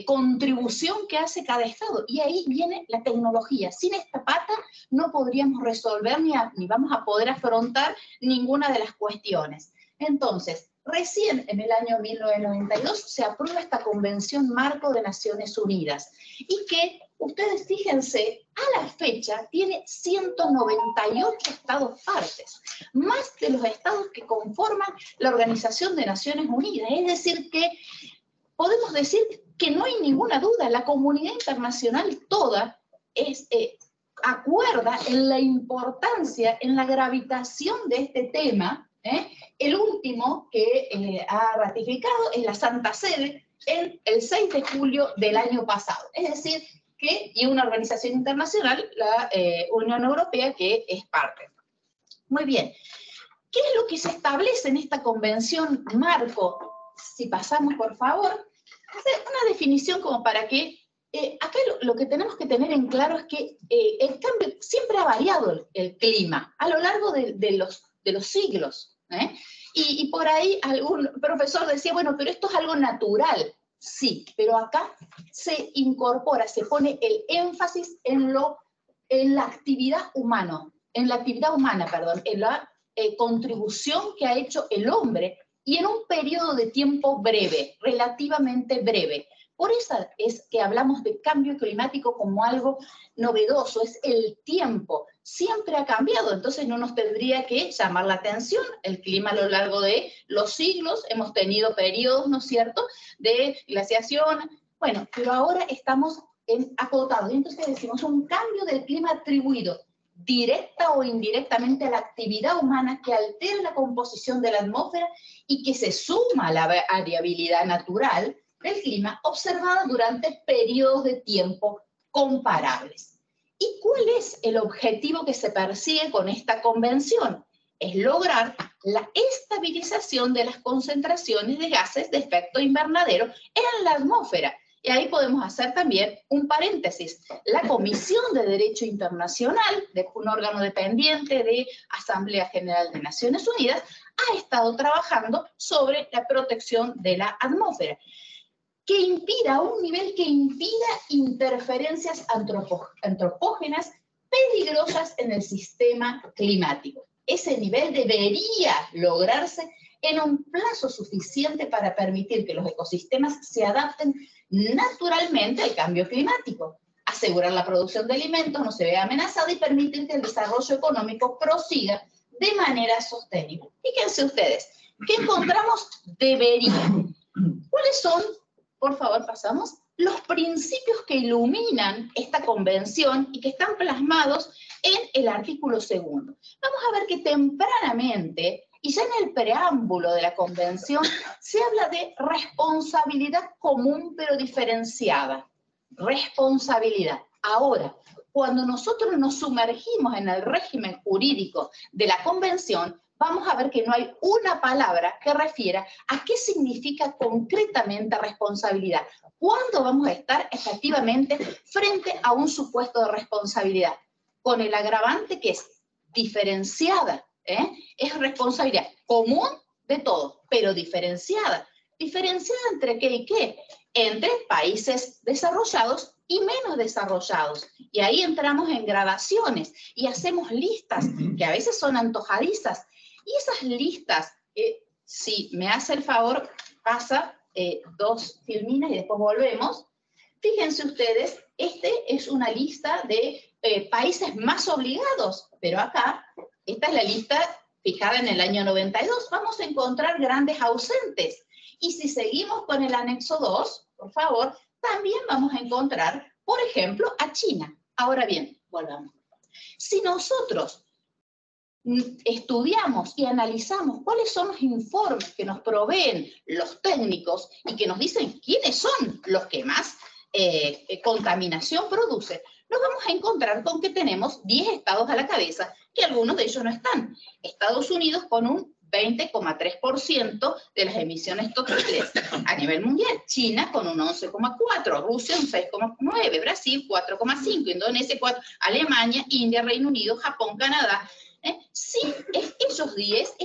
contribución que hace cada Estado. Y ahí viene la tecnología. Sin esta pata no podríamos resolver ni vamos a poder afrontar ninguna de las cuestiones. Entonces, recién en el año 1992 se aprueba esta Convención Marco de Naciones Unidas y que, ustedes fíjense, a la fecha tiene 198 estados partes, más de los estados que conforman la Organización de Naciones Unidas. Es decir que podemos decir que no hay ninguna duda, la comunidad internacional toda acuerda en la importancia, en la gravitación de este tema. El último que ha ratificado es la Santa Sede en el 6 de julio del año pasado. Es decir, y una organización internacional, la Unión Europea, que es parte. Muy bien. ¿Qué es lo que se establece en esta convención marco? Si pasamos, por favor, una definición como para que acá lo que tenemos que tener en claro es que el cambio siempre ha variado el clima a lo largo de los siglos. Y por ahí algún profesor decía, bueno, pero esto es algo natural. Sí, pero acá se incorpora, se pone el énfasis en la actividad humana, en la contribución que ha hecho el hombre y en un periodo de tiempo breve, relativamente breve. Por eso es que hablamos de cambio climático como algo novedoso, es el tiempo. Siempre ha cambiado, entonces no nos tendría que llamar la atención. El clima a lo largo de los siglos, hemos tenido periodos, ¿no es cierto?, de glaciación. Bueno, pero ahora estamos acotados. Entonces decimos un cambio del clima atribuido directa o indirectamente a la actividad humana que altera la composición de la atmósfera y que se suma a la variabilidad natural del clima observada durante periodos de tiempo comparables. ¿Y cuál es el objetivo que se persigue con esta convención? Es lograr la estabilización de las concentraciones de gases de efecto invernadero en la atmósfera. Y ahí podemos hacer también un paréntesis. La Comisión de Derecho Internacional, un órgano dependiente de Asamblea General de Naciones Unidas, ha estado trabajando sobre la protección de la atmósfera, que impida, a un nivel que impida interferencias antropógenas peligrosas en el sistema climático. Ese nivel debería lograrse en un plazo suficiente para permitir que los ecosistemas se adapten naturalmente al cambio climático, asegurar la producción de alimentos no se vea amenazada y permitir que el desarrollo económico prosiga de manera sostenible. Fíjense ustedes, ¿qué encontramos? Debería. ¿Cuáles son? Por favor, pasamos. Los principios que iluminan esta convención y que están plasmados en el artículo 2. Vamos a ver que tempranamente, y ya en el preámbulo de la convención, se habla de responsabilidad común pero diferenciada. Responsabilidad. Ahora, cuando nosotros nos sumergimos en el régimen jurídico de la convención, vamos a ver que no hay una palabra que refiera a qué significa concretamente responsabilidad. ¿Cuándo vamos a estar efectivamente frente a un supuesto de responsabilidad? Con el agravante que es diferenciada, es responsabilidad común de todos, pero diferenciada. ¿Diferenciada entre qué y qué? Entre países desarrollados y menos desarrollados. Y ahí entramos en gradaciones y hacemos listas que a veces son antojadizas. Y esas listas, si me hace el favor, pasa 2 filminas y después volvemos. Fíjense ustedes, es una lista de países más obligados, pero acá, esta es la lista fijada en el año 92, vamos a encontrar grandes ausentes. Y si seguimos con el anexo 2, por favor, también vamos a encontrar, por ejemplo, a China. Ahora bien, volvamos. Si nosotros estudiamos y analizamos cuáles son los informes que nos proveen los técnicos y que nos dicen quiénes son los que más contaminación producen, nos vamos a encontrar con que tenemos 10 estados a la cabeza, que algunos de ellos no están. Estados Unidos con un 20,3% de las emisiones totales a nivel mundial, China con un 11,4%, Rusia un 6,9%, Brasil 4,5%, Indonesia 4%, Alemania, India, Reino Unido, Japón, Canadá. Sí, estos 10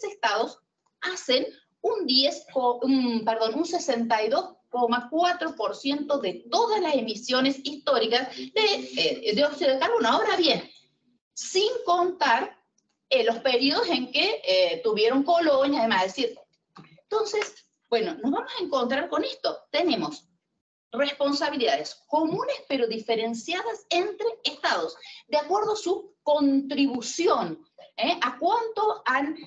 estados hacen un 62,4% de todas las emisiones históricas de dióxido de carbono. Ahora bien, sin contar los periodos en que tuvieron colonias, además, es decir, entonces, bueno, nos vamos a encontrar con esto. Tenemos responsabilidades comunes pero diferenciadas entre estados, de acuerdo a su contribución, a cuánto han,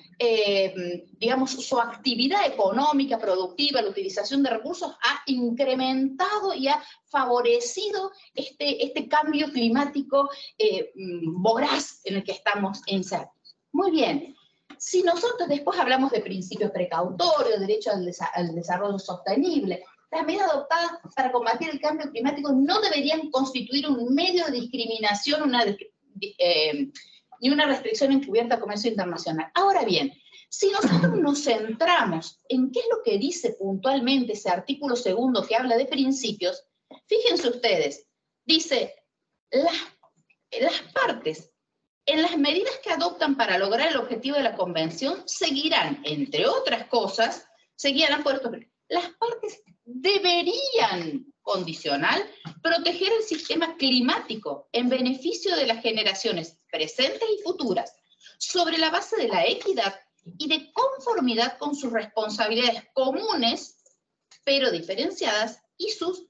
digamos, su actividad económica, productiva, la utilización de recursos ha incrementado y ha favorecido este cambio climático voraz en el que estamos insertos. Muy bien. Si nosotros después hablamos de principios precautorios, derecho al desarrollo sostenible, las medidas adoptadas para combatir el cambio climático no deberían constituir un medio de discriminación ni una restricción encubierta al comercio internacional. Ahora bien, si nosotros nos centramos en qué es lo que dice puntualmente ese artículo 2 que habla de principios, fíjense ustedes, dice, las partes, en las medidas que adoptan para lograr el objetivo de la Convención, seguirán, entre otras cosas, por esto, las partes deberían, condicional, proteger el sistema climático en beneficio de las generaciones presentes y futuras, sobre la base de la equidad y de conformidad con sus responsabilidades comunes, pero diferenciadas, y sus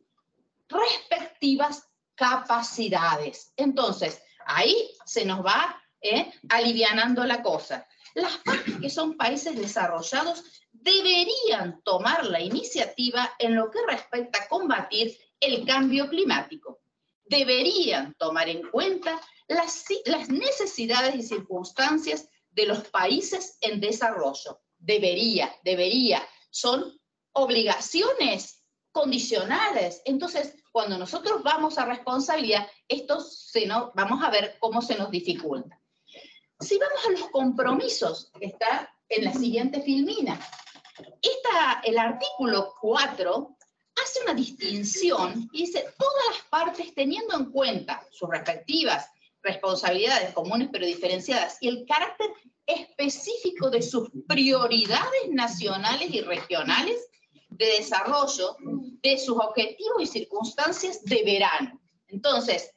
respectivas capacidades. Entonces, ahí se nos va alivianando la cosa. Las partes que son países desarrollados deberían tomar la iniciativa en lo que respecta a combatir el cambio climático. Deberían tomar en cuenta las necesidades y circunstancias de los países en desarrollo. Debería, son obligaciones condicionales. Entonces, cuando nosotros vamos a responsabilidad, vamos a ver cómo se nos dificulta. Si vamos a los compromisos, que está en la siguiente filmina, el artículo 4 hace una distinción y dice, todas las partes teniendo en cuenta sus respectivas responsabilidades comunes pero diferenciadas y el carácter específico de sus prioridades nacionales y regionales de desarrollo, de sus objetivos y circunstancias deberán. Entonces,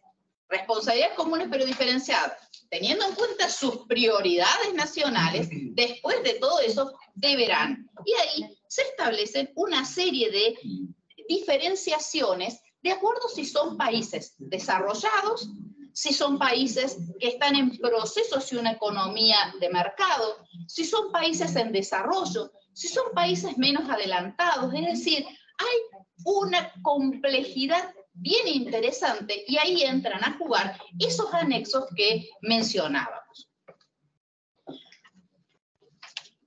responsabilidades comunes pero diferenciadas, teniendo en cuenta sus prioridades nacionales, después de todo eso, deberán. Y ahí se establecen una serie de diferenciaciones de acuerdo si son países desarrollados, si son países que están en proceso hacia una economía de mercado, si son países en desarrollo, si son países menos adelantados. Es decir, hay una complejidad bien interesante y ahí entran a jugar esos anexos que mencionábamos.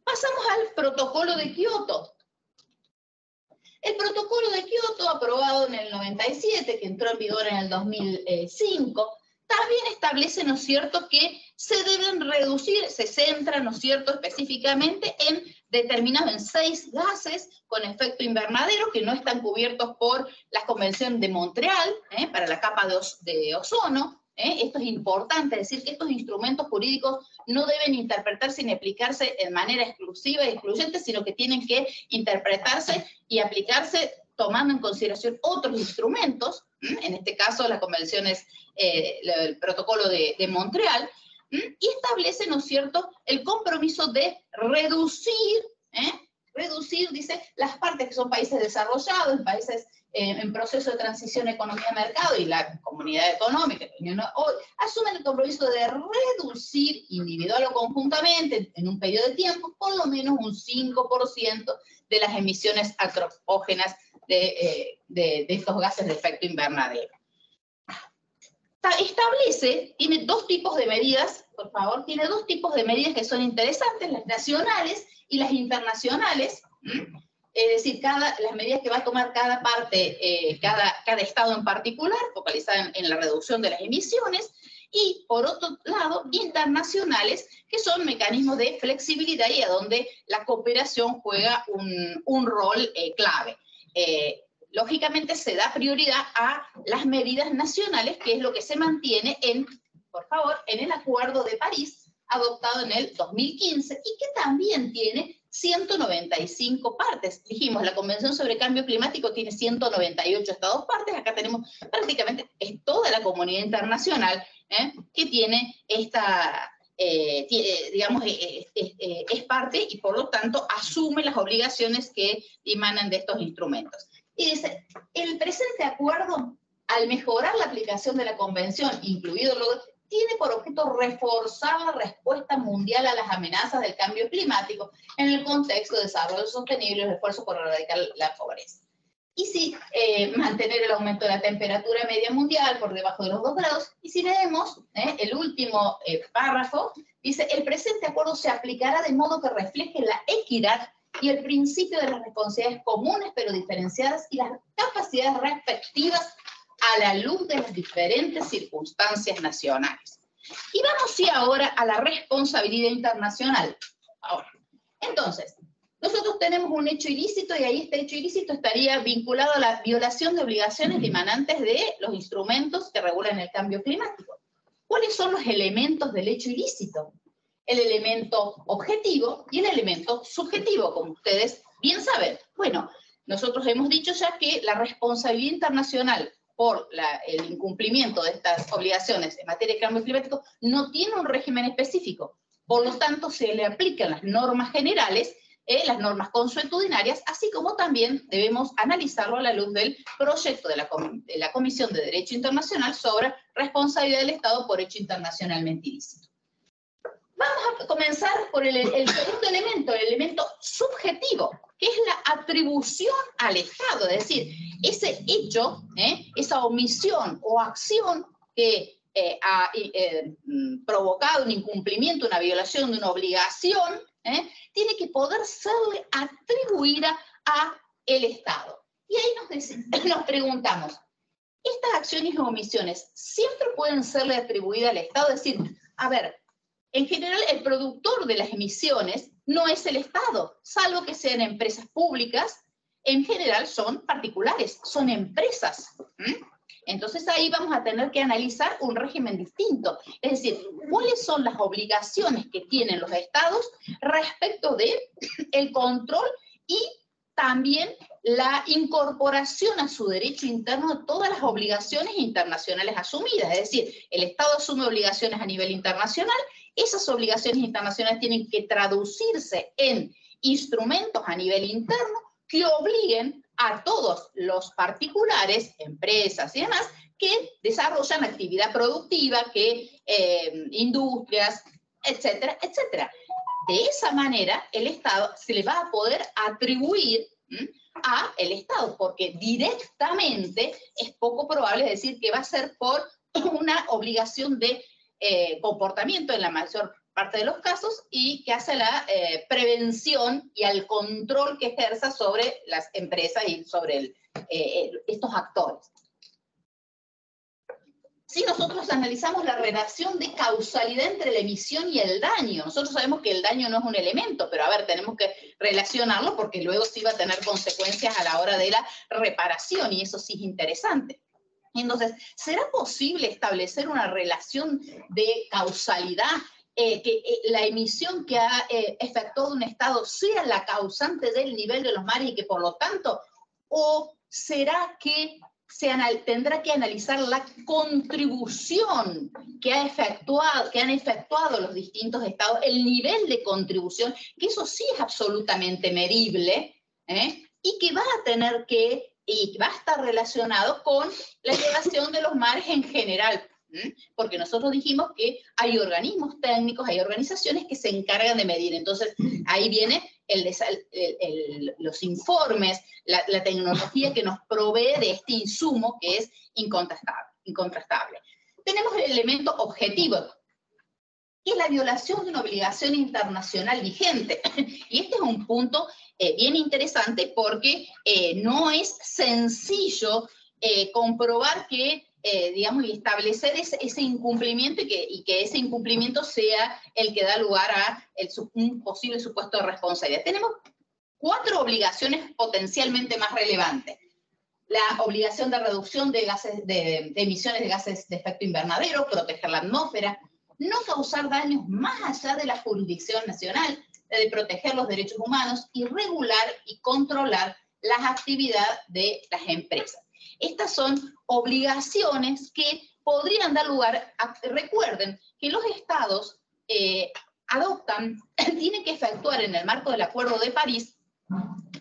Pasamos al protocolo de Kioto. El protocolo de Kioto, aprobado en el 97, que entró en vigor en el 2005, también establece, ¿no es cierto?, que se deben reducir, se centra, ¿no es cierto?, específicamente determinado en 6 gases con efecto invernadero que no están cubiertos por la Convención de Montreal para la capa de ozono. Esto es importante, es decir, que estos instrumentos jurídicos no deben interpretarse ni aplicarse de manera exclusiva y excluyente, sino que tienen que interpretarse y aplicarse tomando en consideración otros instrumentos, en este caso la convención es el protocolo de Montreal, y establece, ¿no es cierto?, el compromiso de reducir, dice, las partes que son países desarrollados, países en proceso de transición economía-mercado y la comunidad económica, asumen el compromiso de reducir individual o conjuntamente en un periodo de tiempo por lo menos un 5% de las emisiones antropógenas de estos gases de efecto invernadero. establece, tiene dos tipos de medidas, por favor, tiene dos tipos de medidas que son interesantes, las nacionales y las internacionales. Es decir, las medidas que va a tomar cada parte, cada estado en particular, focalizada en la reducción de las emisiones, y por otro lado, internacionales, que son mecanismos de flexibilidad y a donde la cooperación juega un rol clave. Lógicamente se da prioridad a las medidas nacionales, que es lo que se mantiene por favor, en el Acuerdo de París, adoptado en el 2015, y que también tiene 195 partes. Dijimos, la Convención sobre Cambio Climático tiene 198 estados partes, acá tenemos prácticamente toda la comunidad internacional que tiene esta, digamos, es parte y por lo tanto asume las obligaciones que emanan de estos instrumentos. Y dice, el presente acuerdo, al mejorar la aplicación de la Convención, incluido lo tiene por objeto reforzar la respuesta mundial a las amenazas del cambio climático en el contexto de desarrollo sostenible y el esfuerzo por erradicar la pobreza. Y si mantener el aumento de la temperatura media mundial por debajo de los 2 grados, y si leemos el último párrafo, dice, el presente acuerdo se aplicará de modo que refleje la equidad y el principio de las responsabilidades comunes pero diferenciadas y las capacidades respectivas a la luz de las diferentes circunstancias nacionales. Y vamos sí ahora a la responsabilidad internacional. Ahora, entonces, nosotros tenemos un hecho ilícito y ahí este hecho ilícito estaría vinculado a la violación de obligaciones emanantes de los instrumentos que regulan el cambio climático. ¿Cuáles son los elementos del hecho ilícito? El elemento objetivo y el elemento subjetivo, como ustedes bien saben. Bueno, nosotros hemos dicho ya que la responsabilidad internacional por el incumplimiento de estas obligaciones en materia de cambio climático no tiene un régimen específico. Por lo tanto, se le aplican las normas generales, las normas consuetudinarias, así como también debemos analizarlo a la luz del proyecto de la Comisión de Derecho Internacional sobre responsabilidad del Estado por hecho internacionalmente ilícito. Vamos a comenzar por el segundo elemento, el elemento subjetivo, que es la atribución al Estado, es decir, ese hecho, esa omisión o acción que ha provocado un incumplimiento, una violación de una obligación, tiene que poder serle atribuida a el Estado. Y ahí nos preguntamos, ¿estas acciones o omisiones siempre pueden serle atribuidas al Estado? Es decir, a ver, en general el productor de las emisiones no es el Estado, salvo que sean empresas públicas, en general son particulares, son empresas. Entonces ahí vamos a tener que analizar un régimen distinto, es decir, cuáles son las obligaciones que tienen los estados respecto de el control y también la incorporación a su derecho interno de todas las obligaciones internacionales asumidas, es decir, el Estado asume obligaciones a nivel internacional, esas obligaciones internacionales tienen que traducirse en instrumentos a nivel interno que obliguen a todos los particulares, empresas y demás, que desarrollan actividad productiva, que industrias, etcétera, etcétera. De esa manera, el Estado se le va a poder atribuir a el Estado, porque directamente es poco probable decir que va a ser por una obligación de comportamiento en la mayor parte de los casos y que hace la prevención y al control que ejerza sobre las empresas y sobre estos actores. Si nosotros analizamos la relación de causalidad entre la emisión y el daño, nosotros sabemos que el daño no es un elemento, pero a ver, tenemos que relacionarlo porque luego sí va a tener consecuencias a la hora de la reparación y eso sí es interesante. Entonces, ¿será posible establecer una relación de causalidad, que la emisión que ha efectuado un Estado sea la causante del nivel de los mares y que por lo tanto, o será que tendrá que analizar la contribución que han efectuado los distintos estados, el nivel de contribución, que eso sí es absolutamente medible, y que va a tener que, y va a estar relacionado con la elevación de los mares en general, porque nosotros dijimos que hay organismos técnicos, hay organizaciones que se encargan de medir, entonces ahí viene los informes, la tecnología que nos provee de este insumo que es incontrastable. tenemos el elemento objetivo, que es la violación de una obligación internacional vigente. Y este es un punto bien interesante porque no es sencillo comprobar que, digamos, y establecer ese incumplimiento y que ese incumplimiento sea el que da lugar a un posible supuesto de responsabilidad. Tenemos 4 obligaciones potencialmente más relevantes. La obligación de reducción de emisiones de gases de efecto invernadero, proteger la atmósfera, no causar daños más allá de la jurisdicción nacional, de proteger los derechos humanos y regular y controlar las actividades de las empresas. Estas son obligaciones que podrían dar lugar a, recuerden que los estados tienen que efectuar en el marco del Acuerdo de París,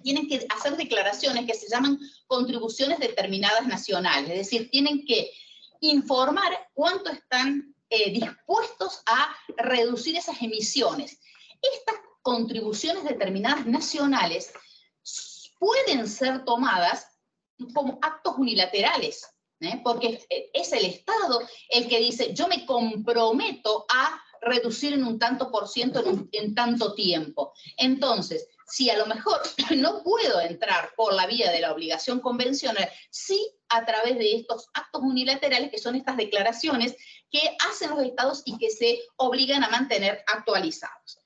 tienen que hacer declaraciones que se llaman contribuciones determinadas nacionales, es decir, tienen que informar cuánto están dispuestos a reducir esas emisiones. Estas contribuciones determinadas nacionales pueden ser tomadas como actos unilaterales, porque es el Estado el que dice, yo me comprometo a reducir en un tanto por ciento en tanto tiempo. Entonces, si a lo mejor no puedo entrar por la vía de la obligación convencional, sí a través de estos actos unilaterales, que son estas declaraciones que hacen los estados y que se obligan a mantener actualizados.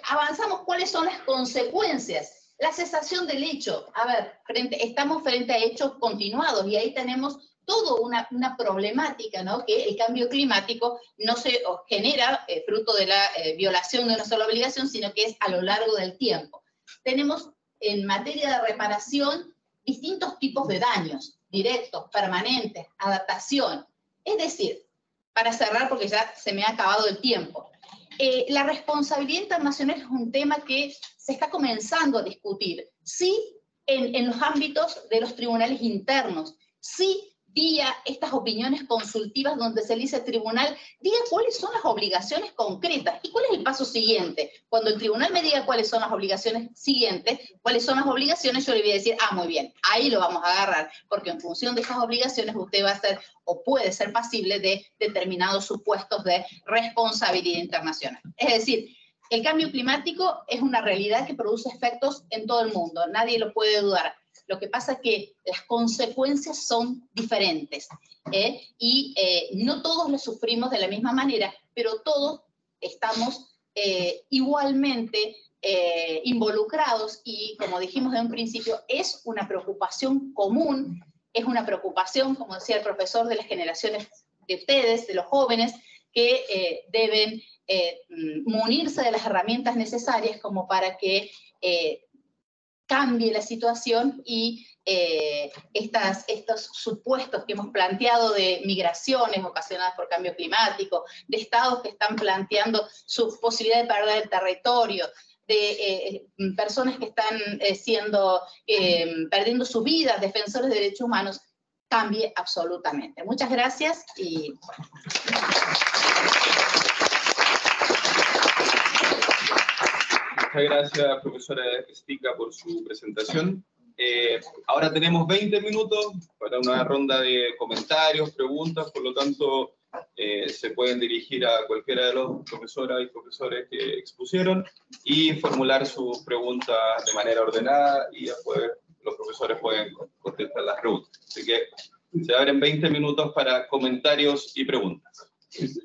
Avanzamos, ¿cuáles son las consecuencias? La cesación del hecho. A ver, estamos frente a hechos continuados y ahí tenemos toda una problemática, ¿no? Que el cambio climático no se genera fruto de la violación de una sola obligación, sino que es a lo largo del tiempo. Tenemos en materia de reparación distintos tipos de daños, directos, permanentes, adaptación. Es decir, para cerrar, porque ya se me ha acabado el tiempo, la responsabilidad internacional es un tema que se está comenzando a discutir, sí en los ámbitos de los tribunales internos, sí vía estas opiniones consultivas donde se le dice al tribunal, diga cuáles son las obligaciones concretas y cuál es el paso siguiente. Cuando el tribunal me diga cuáles son las obligaciones siguientes, cuáles son las obligaciones, yo le voy a decir, muy bien, ahí lo vamos a agarrar, porque en función de esas obligaciones usted va a ser o puede ser pasible de determinados supuestos de responsabilidad internacional. Es decir, el cambio climático es una realidad que produce efectos en todo el mundo, nadie lo puede dudar. Lo que pasa es que las consecuencias son diferentes y no todos lo sufrimos de la misma manera, pero todos estamos igualmente involucrados y, como dijimos en un principio, es una preocupación común, es una preocupación, como decía el profesor, de las generaciones de ustedes, de los jóvenes, que deben munirse de las herramientas necesarias como para que cambie la situación y estos supuestos que hemos planteado de migraciones ocasionadas por cambio climático, de estados que están planteando su posibilidad de perder el territorio, de personas que están perdiendo su vida, defensores de derechos humanos, cambie absolutamente. Muchas gracias y bueno. Muchas gracias, profesora Estica, por su presentación. Ahora tenemos 20 minutos para una ronda de comentarios, preguntas, por lo tanto, se pueden dirigir a cualquiera de los profesoras y profesores que expusieron y formular sus preguntas de manera ordenada y después los profesores pueden contestar las preguntas. Así que se abren 20 minutos para comentarios y preguntas.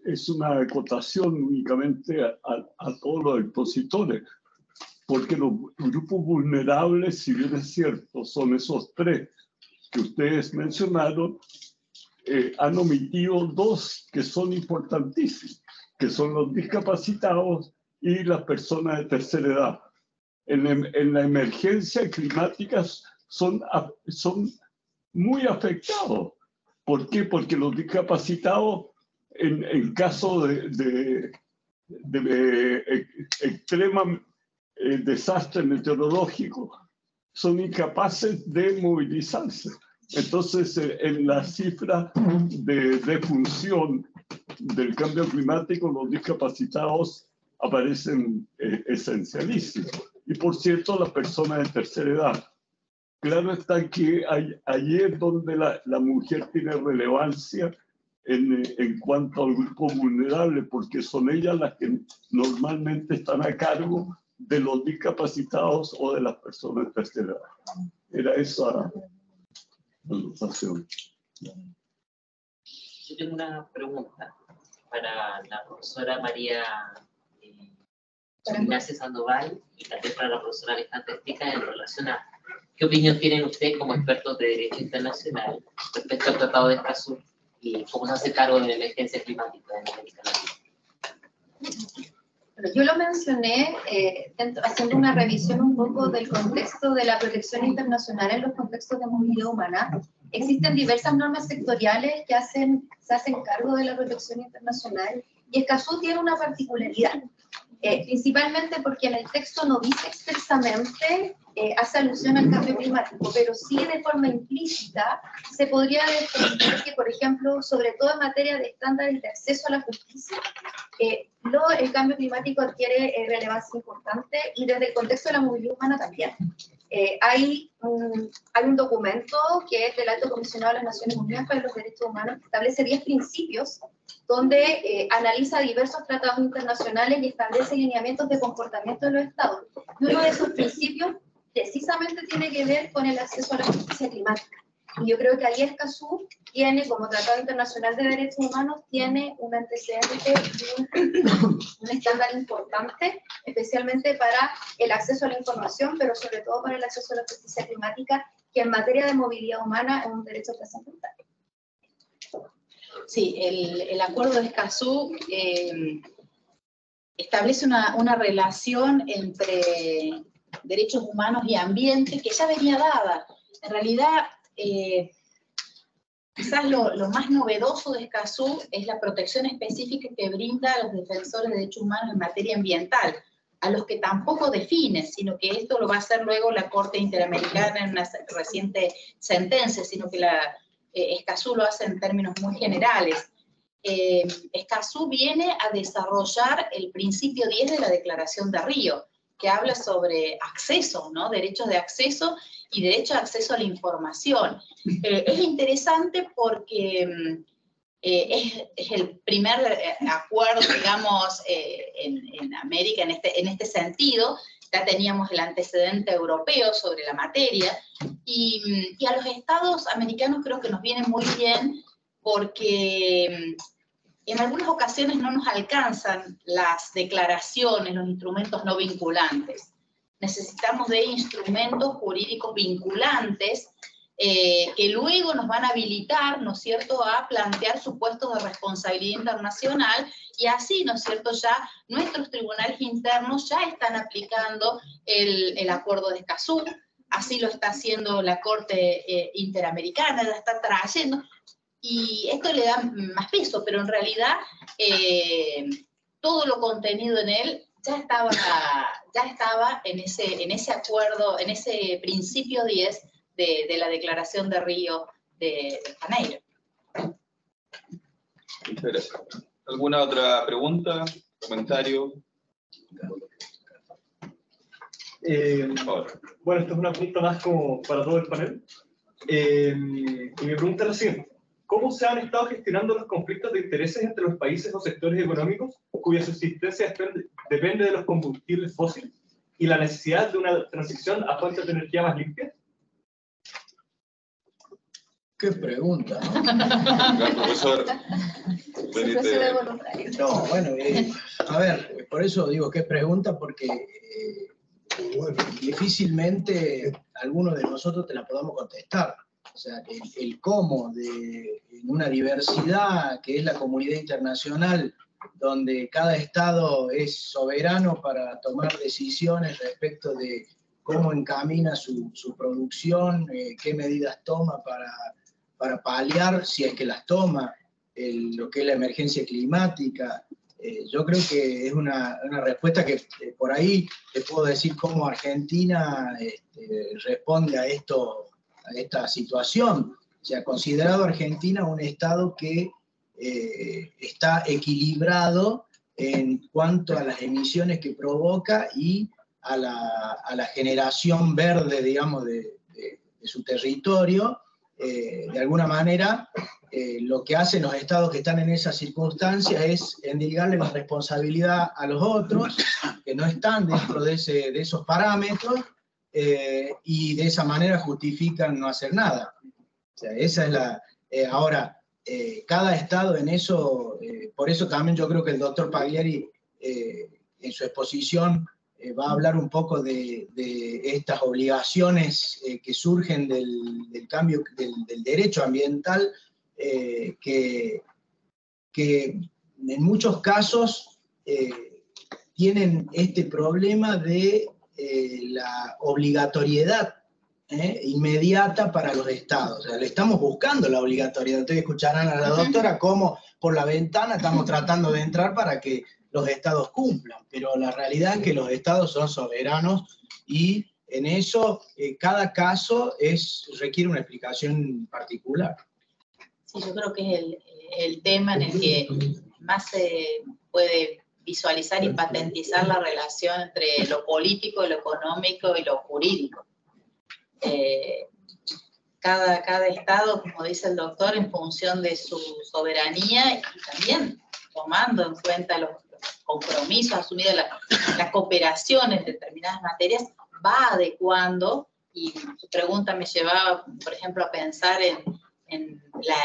Es una acotación únicamente a todos los expositores, porque los grupos vulnerables, si bien es cierto, son esos 3 que ustedes mencionaron, han omitido 2 que son importantísimos, que son los discapacitados y las personas de tercera edad. En la emergencia climática son muy afectados. ¿Por qué? Porque los discapacitados, en caso de extrema desastre meteorológico, son incapaces de movilizarse. Entonces, en la cifra de defunción del cambio climático, los discapacitados aparecen esencialísimos. Y por cierto, las personas de tercera edad. claro está que allí es donde la mujer tiene relevancia en cuanto al grupo vulnerable, porque son ellas las que normalmente están a cargo de los discapacitados o de las personas de tercera edad. Era esa anotación. Yo tengo una pregunta para la profesora María Ignacia Sandoval y también para la profesora Alejandra Estica en relación a qué opinión tienen ustedes como expertos de Derecho Internacional respecto al Tratado de Escazú y cómo se hace cargo de la emergencia climática en América Latina. Bueno, yo lo mencioné haciendo una revisión un poco del contexto de la protección internacional en los contextos de movilidad humana. Existen diversas normas sectoriales que se hacen cargo de la protección internacional y Escazú tiene una particularidad, principalmente porque en el texto no dice expresamente, hace alusión al cambio climático, pero sí de forma implícita se podría defender que, por ejemplo, sobre todo en materia de estándares de acceso a la justicia, el cambio climático adquiere relevancia importante y desde el contexto de la movilidad humana también. Hay un documento que es del Alto Comisionado de las Naciones Unidas para los Derechos Humanos que establece 10 principios donde analiza diversos tratados internacionales y establece lineamientos de comportamiento de los estados. Y uno de esos principios precisamente tiene que ver con el acceso a la justicia climática. Y yo creo que ahí Escazú tiene, como Tratado Internacional de Derechos Humanos, tiene un antecedente y un estándar importante, especialmente para el acceso a la información, pero sobre todo para el acceso a la justicia climática, que en materia de movilidad humana es un derecho trascendental. Sí, el Acuerdo de Escazú establece una relación entre derechos humanos y ambiente que ya venía dada. En realidad, quizás lo más novedoso de Escazú es la protección específica que brinda a los defensores de derechos humanos en materia ambiental, a los que tampoco define, sino que esto lo va a hacer luego la Corte Interamericana en una reciente sentencia, sino que Escazú lo hace en términos muy generales. Escazú viene a desarrollar el principio 10 de la Declaración de Río, que habla sobre acceso, ¿no? Derechos de acceso y derecho de acceso a la información. Es interesante porque es el primer acuerdo, digamos, en América en este sentido. Ya teníamos el antecedente europeo sobre la materia, y a los estados americanos creo que nos viene muy bien porque en algunas ocasiones no nos alcanzan las declaraciones, los instrumentos no vinculantes. Necesitamos de instrumentos jurídicos vinculantes que luego nos van a habilitar, ¿no es cierto?, a plantear supuestos de responsabilidad internacional, y así, ¿no es cierto?, ya nuestros tribunales internos ya están aplicando el Acuerdo de Escazú, así lo está haciendo la Corte Interamericana, la está trayendo, y esto le da más peso, pero en realidad todo lo contenido en él ya estaba en ese acuerdo, en ese principio 10 de la Declaración de Río de Janeiro. Muchas gracias. ¿Alguna otra pregunta, comentario? Bueno, esta es una pregunta más como para todo el panel. Y mi pregunta es la siguiente. ¿Cómo se han estado gestionando los conflictos de intereses entre los países o sectores económicos cuya subsistencia depende de los combustibles fósiles y la necesidad de una transición a fuentes de energía más limpias? Qué pregunta, ¿no? Gran profesor. No, bueno, a ver, por eso digo qué pregunta, porque bueno, difícilmente alguno de nosotros te la podamos contestar. O sea, el cómo en una diversidad que es la comunidad internacional, donde cada Estado es soberano para tomar decisiones respecto de cómo encamina su producción, qué medidas toma para paliar, si es que las toma, lo que es la emergencia climática. Yo creo que es una respuesta que por ahí te puedo decir cómo Argentina responde a esta situación. O sea, considerado Argentina un Estado que está equilibrado en cuanto a las emisiones que provoca y a la generación verde, digamos, de su territorio, de alguna manera, lo que hacen los estados que están en esas circunstancias es endilgarle la responsabilidad a los otros, que no están dentro de esos parámetros, y de esa manera justifican no hacer nada. O sea, esa es la... ahora, cada estado en eso, por eso también yo creo que el doctor Pagliari, en su exposición, va a hablar un poco de estas obligaciones que surgen del cambio del derecho ambiental, que en muchos casos tienen este problema de la obligatoriedad inmediata para los estados. O sea, le estamos buscando la obligatoriedad. Ustedes escucharán a la doctora cómo por la ventana estamos tratando de entrar para que los estados cumplan, pero la realidad es que los estados son soberanos y en eso cada caso requiere una explicación particular. Sí, yo creo que es el tema en el que más se puede visualizar y patentizar la relación entre lo político, lo económico y lo jurídico. Cada estado, como dice el doctor, en función de su soberanía y también tomando en cuenta los compromisos asumidos, la cooperación en determinadas materias, va adecuando, y su pregunta me llevaba, por ejemplo, a pensar en la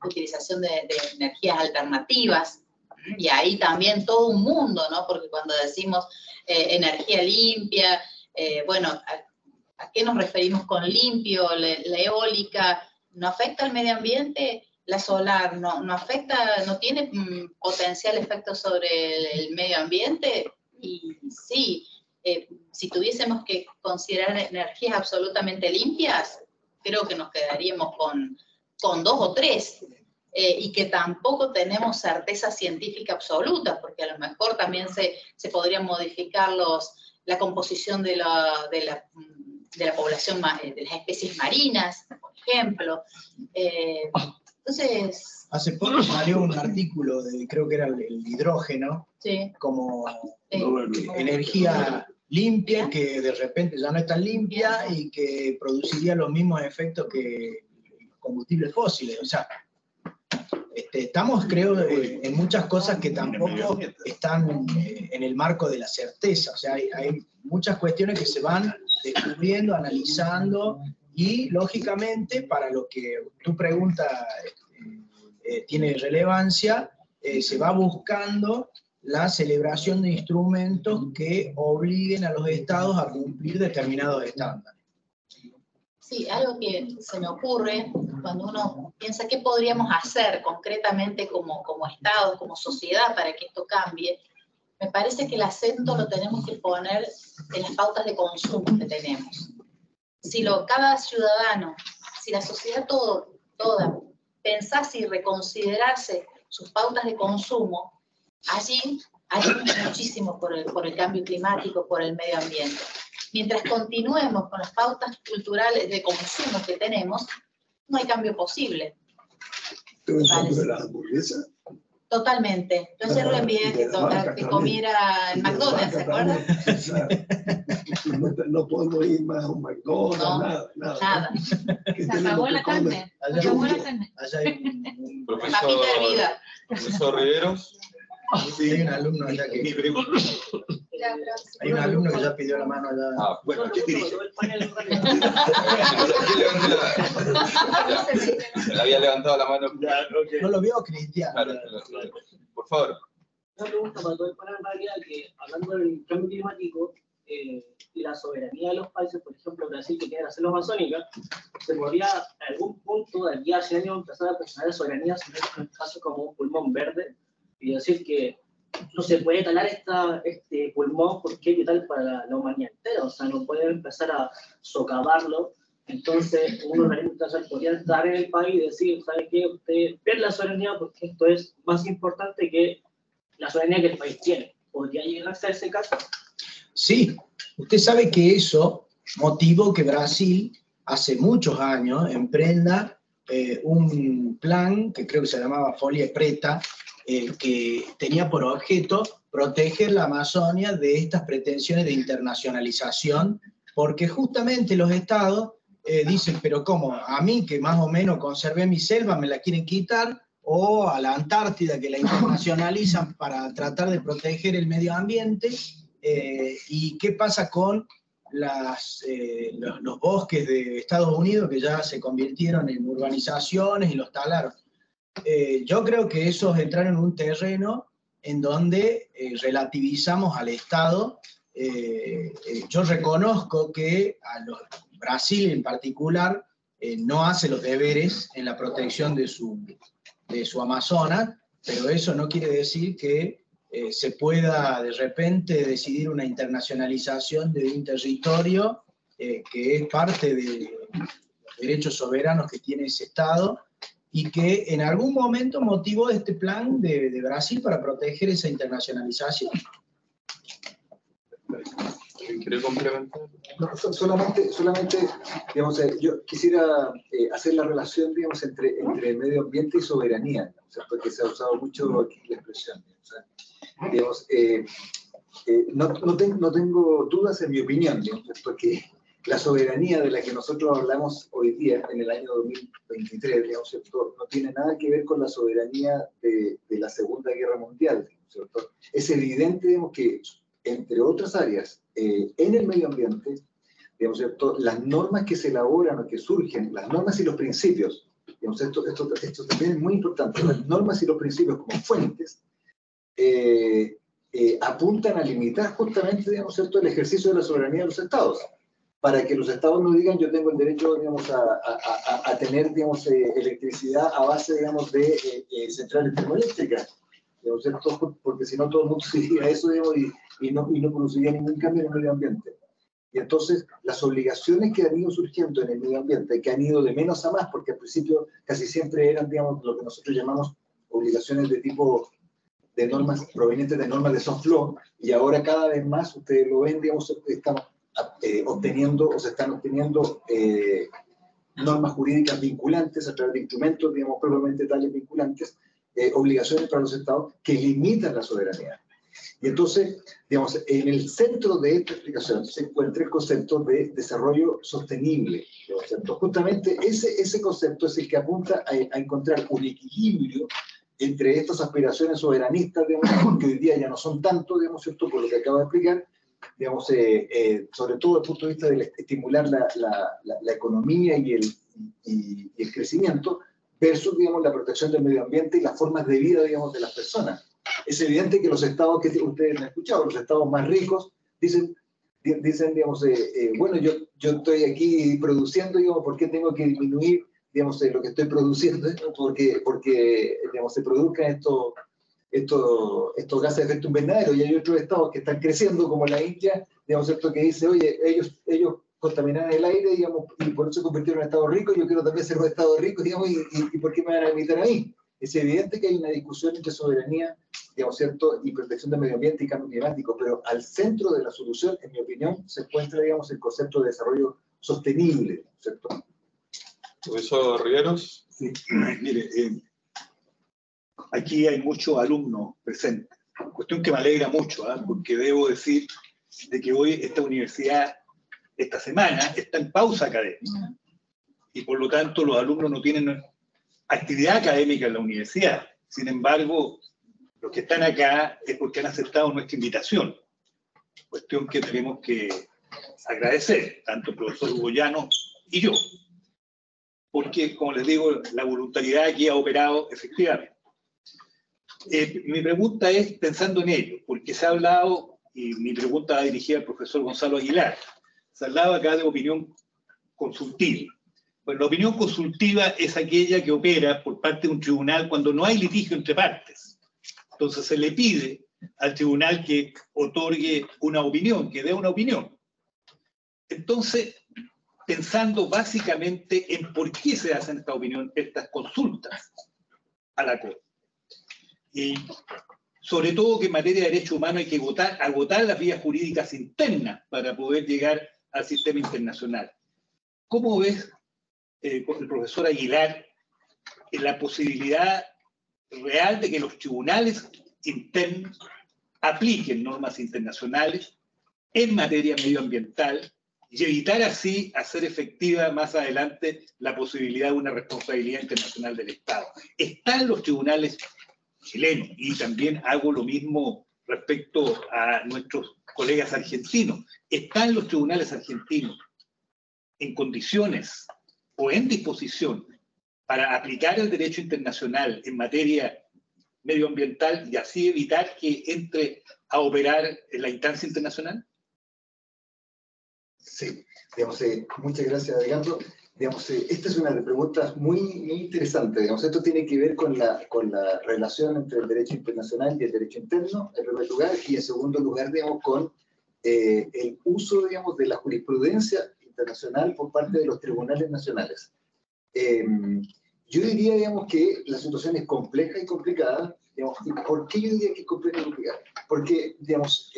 utilización de energías alternativas, y ahí también todo un mundo, ¿no? Porque cuando decimos energía limpia, bueno, ¿a qué nos referimos con limpio? La eólica, ¿no afecta al medio ambiente? La solar no afecta, no tiene potencial efecto sobre el medio ambiente, y sí, si tuviésemos que considerar energías absolutamente limpias, creo que nos quedaríamos con 2 o 3, y que tampoco tenemos certeza científica absoluta, porque a lo mejor también se podrían modificar la composición de la población, de las especies marinas, por ejemplo. Entonces... Hace poco salió un artículo, creo que era el hidrógeno, sí, como energía limpia, que de repente ya no es tan limpia y que produciría los mismos efectos que combustibles fósiles. O sea, estamos, creo, en muchas cosas que tampoco están en el marco de la certeza. O sea, hay muchas cuestiones que se van descubriendo, analizando, y lógicamente, para lo que tu pregunta tiene relevancia, se va buscando la celebración de instrumentos que obliguen a los estados a cumplir determinados estándares. Sí, algo que se me ocurre cuando uno piensa qué podríamos hacer concretamente como Estado, como sociedad, para que esto cambie. Me parece que el acento lo tenemos que poner en las pautas de consumo que tenemos. Si cada ciudadano, si la sociedad toda pensase y reconsiderase sus pautas de consumo, allí hay muchísimo por el cambio climático, por el medio ambiente. Mientras continuemos con las pautas culturales de consumo que tenemos, no hay cambio posible. ¿Tú pensando de las hamburguesas? Totalmente. Yo ayer le envié que comiera en McDonald's, ¿se acuerdan? No podemos ir más a un McDonald's, No, nada. Se acabó la carne. Se acabó la carne. Allá hay Papita hervida. Profesor Riveros. Sí, hay un alumno allá que... Hay un alumno que ya pidió la mano allá. Bueno, ¿quién dirige? Había levantado la mano. No lo vio, Cristian. Claro, por favor. Una pregunta para todo el panel, en realidad, que hablando del cambio climático y la soberanía de los países, por ejemplo, Brasil, que tiene la selva amazónica, se podría a algún punto de aquí a 100 años empezar a pensar de soberanía, en este caso como un pulmón verde, y decir que no se puede talar este pulmón porque es vital para la humanidad entera, o sea, no puede empezar a socavarlo. Entonces, un organismo internacional podría estar en el país y decir, ¿sabe qué? Usted pierde la soberanía porque esto es más importante que la soberanía que el país tiene. ¿Podría llegarse a ese caso? Sí, usted sabe que eso motivó que Brasil hace muchos años emprenda un plan que creo que se llamaba Folia Preta, que tenía por objeto proteger la Amazonia de estas pretensiones de internacionalización, porque justamente los estados dicen, pero ¿cómo? A mí, que más o menos conservé mi selva, me la quieren quitar, o a la Antártida, que la internacionalizan para tratar de proteger el medio ambiente. ¿Y qué pasa con los bosques de Estados Unidos, que ya se convirtieron en urbanizaciones y los talaron? Yo creo que esos entraron en un terreno en donde relativizamos al Estado. Yo reconozco que Brasil en particular no hace los deberes en la protección de su Amazonas, pero eso no quiere decir que se pueda de repente decidir una internacionalización de un territorio que es parte de los derechos soberanos que tiene ese Estado, y que en algún momento motivó este plan de Brasil para proteger esa internacionalización. ¿Quiere complementar? No, solamente, digamos, yo quisiera hacer la relación, digamos, entre medio ambiente y soberanía, ¿no? Porque se ha usado mucho aquí la expresión. O sea, digamos, no tengo dudas en mi opinión, digamos, porque la soberanía de la que nosotros hablamos hoy día, en el año 2023, digamos, ¿cierto?, no tiene nada que ver con la soberanía de la Segunda Guerra Mundial, ¿cierto? Es evidente, digamos, que entre otras áreas, en el medio ambiente, digamos, ¿cierto?, las normas que se elaboran o que surgen, las normas y los principios, digamos, esto también es muy importante, las normas y los principios como fuentes, apuntan a limitar justamente, digamos, ¿cierto?, el ejercicio de la soberanía de los estados, para que los estados no digan yo tengo el derecho, digamos, a tener, digamos, electricidad a base, digamos, de centrales termoeléctricas, digamos, ¿cierto?, porque si no todo el mundo diría eso, digamos, y no produciría ningún cambio en el medio ambiente. Y entonces las obligaciones que han ido surgiendo en el medio ambiente, que han ido de menos a más, porque al principio casi siempre eran, digamos, lo que nosotros llamamos obligaciones de tipo de normas provenientes de normas de soft law, y ahora cada vez más, ustedes lo ven, digamos, estamos obteniendo, o se están obteniendo normas jurídicas vinculantes a través de instrumentos, digamos, propiamente tales vinculantes, obligaciones para los estados que limitan la soberanía. Y entonces, digamos, en el centro de esta explicación se encuentra el concepto de desarrollo sostenible. ¿Cierto? Justamente ese concepto es el que apunta a encontrar un equilibrio entre estas aspiraciones soberanistas, digamos, que hoy día ya no son tanto, digamos, ¿cierto?, por lo que acabo de explicar, digamos, sobre todo desde el punto de vista de estimular la economía y el crecimiento, versus, digamos, la protección del medio ambiente y las formas de vida, digamos, de las personas. Es evidente que los estados que ustedes han escuchado, los estados más ricos, dicen digamos, bueno, yo estoy aquí produciendo, digamos, ¿por qué tengo que disminuir, digamos, lo que estoy produciendo? Porque digamos, se produzcan estos gases de efecto invernadero, y hay otros estados que están creciendo, como la India, digamos, ¿cierto?, que dice, oye, ellos contaminan el aire, digamos, y por eso se convirtieron en estado rico, yo quiero también ser un estado rico, digamos, y ¿por qué me van a limitar a mí? Es evidente que hay una discusión entre soberanía, digamos, ¿cierto?, y protección del medio ambiente y cambio climático, pero al centro de la solución, en mi opinión, se encuentra, digamos, el concepto de desarrollo sostenible, ¿cierto? Profesor Riveros. Sí, mire, aquí hay muchos alumnos presentes, cuestión que me alegra mucho, porque debo decir de que hoy esta universidad, esta semana, está en pausa académica, y por lo tanto los alumnos no tienen actividad académica en la universidad. Sin embargo, los que están acá es porque han aceptado nuestra invitación, cuestión que tenemos que agradecer, tanto el profesor Hugo Llanos y yo, porque, como les digo, la voluntariedad aquí ha operado efectivamente. Mi pregunta es pensando en ello, porque se ha hablado, y mi pregunta va dirigida al profesor Gonzalo Aguilar, se hablaba acá de opinión consultiva. Bueno, la opinión consultiva es aquella que opera por parte de un tribunal cuando no hay litigio entre partes. Entonces se le pide al tribunal que otorgue una opinión, que dé una opinión. Entonces, pensando básicamente en por qué se hacen esta opinión, estas consultas a la Corte. Y sobre todo que en materia de derechos humanos hay que agotar las vías jurídicas internas para poder llegar al sistema internacional. ¿Cómo ves, el profesor Aguilar, la posibilidad real de que los tribunales internos apliquen normas internacionales en materia medioambiental y evitar así hacer efectiva más adelante la posibilidad de una responsabilidad internacional del Estado. Están los tribunales chilenos, y también hago lo mismo respecto a nuestros colegas argentinos, están los tribunales argentinos en condiciones o en disposición para aplicar el derecho internacional en materia medioambiental y así evitar que entre a operar en la instancia internacional? Sí, digamos, muchas gracias, Edgardo. Digamos, esta es una de las preguntas muy interesante. Digamos, esto tiene que ver con la relación entre el derecho internacional y el derecho interno, en primer lugar, y en segundo lugar, digamos, con el uso, digamos, de la jurisprudencia internacional por parte de los tribunales nacionales. Yo diría, digamos, que la situación es compleja y complicada. Digamos, ¿por qué yo diría que es compleja y complicada? Porque, digamos,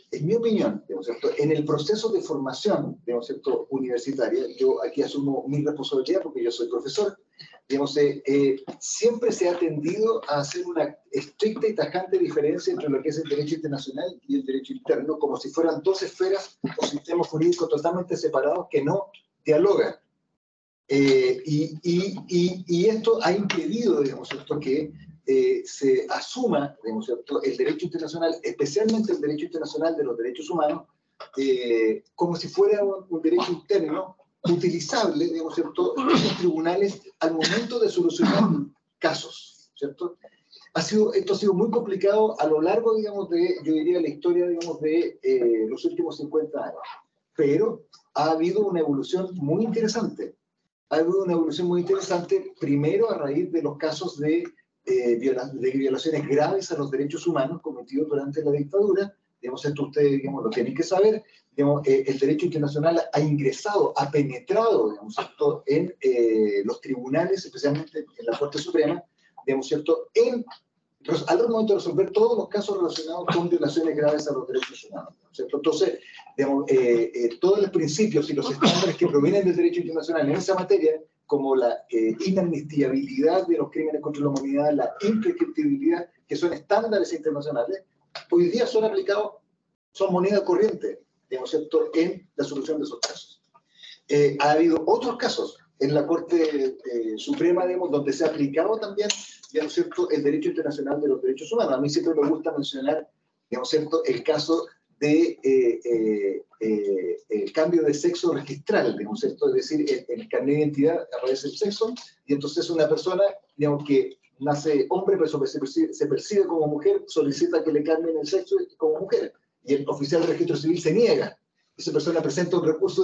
en mi opinión, digamos, ¿cierto? En el proceso de formación, digamos, ¿cierto? Universitaria, yo aquí asumo mi responsabilidad porque yo soy profesor, digamos, siempre se ha tendido a hacer una estricta y tajante diferencia entre lo que es el derecho internacional y el derecho interno, como si fueran dos esferas o sistemas jurídicos totalmente separados que no dialogan. Y esto ha impedido, digamos, ¿cierto? Que se asuma, digamos, ¿cierto? El derecho internacional, especialmente el derecho internacional de los derechos humanos, como si fuera un derecho interno utilizable, digamos, ¿cierto? En los tribunales al momento de solucionar casos, ¿cierto? Esto ha sido muy complicado a lo largo, digamos, yo diría, la historia, digamos, de los últimos 50 años. Pero ha habido una evolución muy interesante. Ha habido una evolución muy interesante, primero a raíz de los casos de violaciones graves a los derechos humanos cometidos durante la dictadura. Digamos, esto ustedes, digamos, lo tienen que saber. Digamos, el derecho internacional ha ingresado, ha penetrado, digamos, ¿cierto? En los tribunales, especialmente en la Corte Suprema, digamos, ¿cierto? Al momento de resolver todos los casos relacionados con violaciones graves a los derechos humanos, ¿cierto? Entonces, digamos, todos los principios y los estándares que provienen del derecho internacional en esa materia, como la inamnistiabilidad de los crímenes contra la humanidad, la imprescriptibilidad, que son estándares internacionales, hoy día son aplicados, son moneda corriente, digamos, ¿cierto? En la solución de esos casos. Ha habido otros casos en la Corte Suprema, digamos, donde se ha aplicado también, digamos, ¿cierto? El derecho internacional de los derechos humanos. A mí siempre me gusta mencionar, digamos, ¿cierto? El caso de el cambio de sexo registral, digamos, ¿cierto? Es decir, en el carnet de identidad aparece el sexo, y entonces una persona, digamos, que nace hombre, pero se percibe como mujer, solicita que le cambien el sexo como mujer, y el oficial de registro civil se niega. Esa persona presenta un recurso,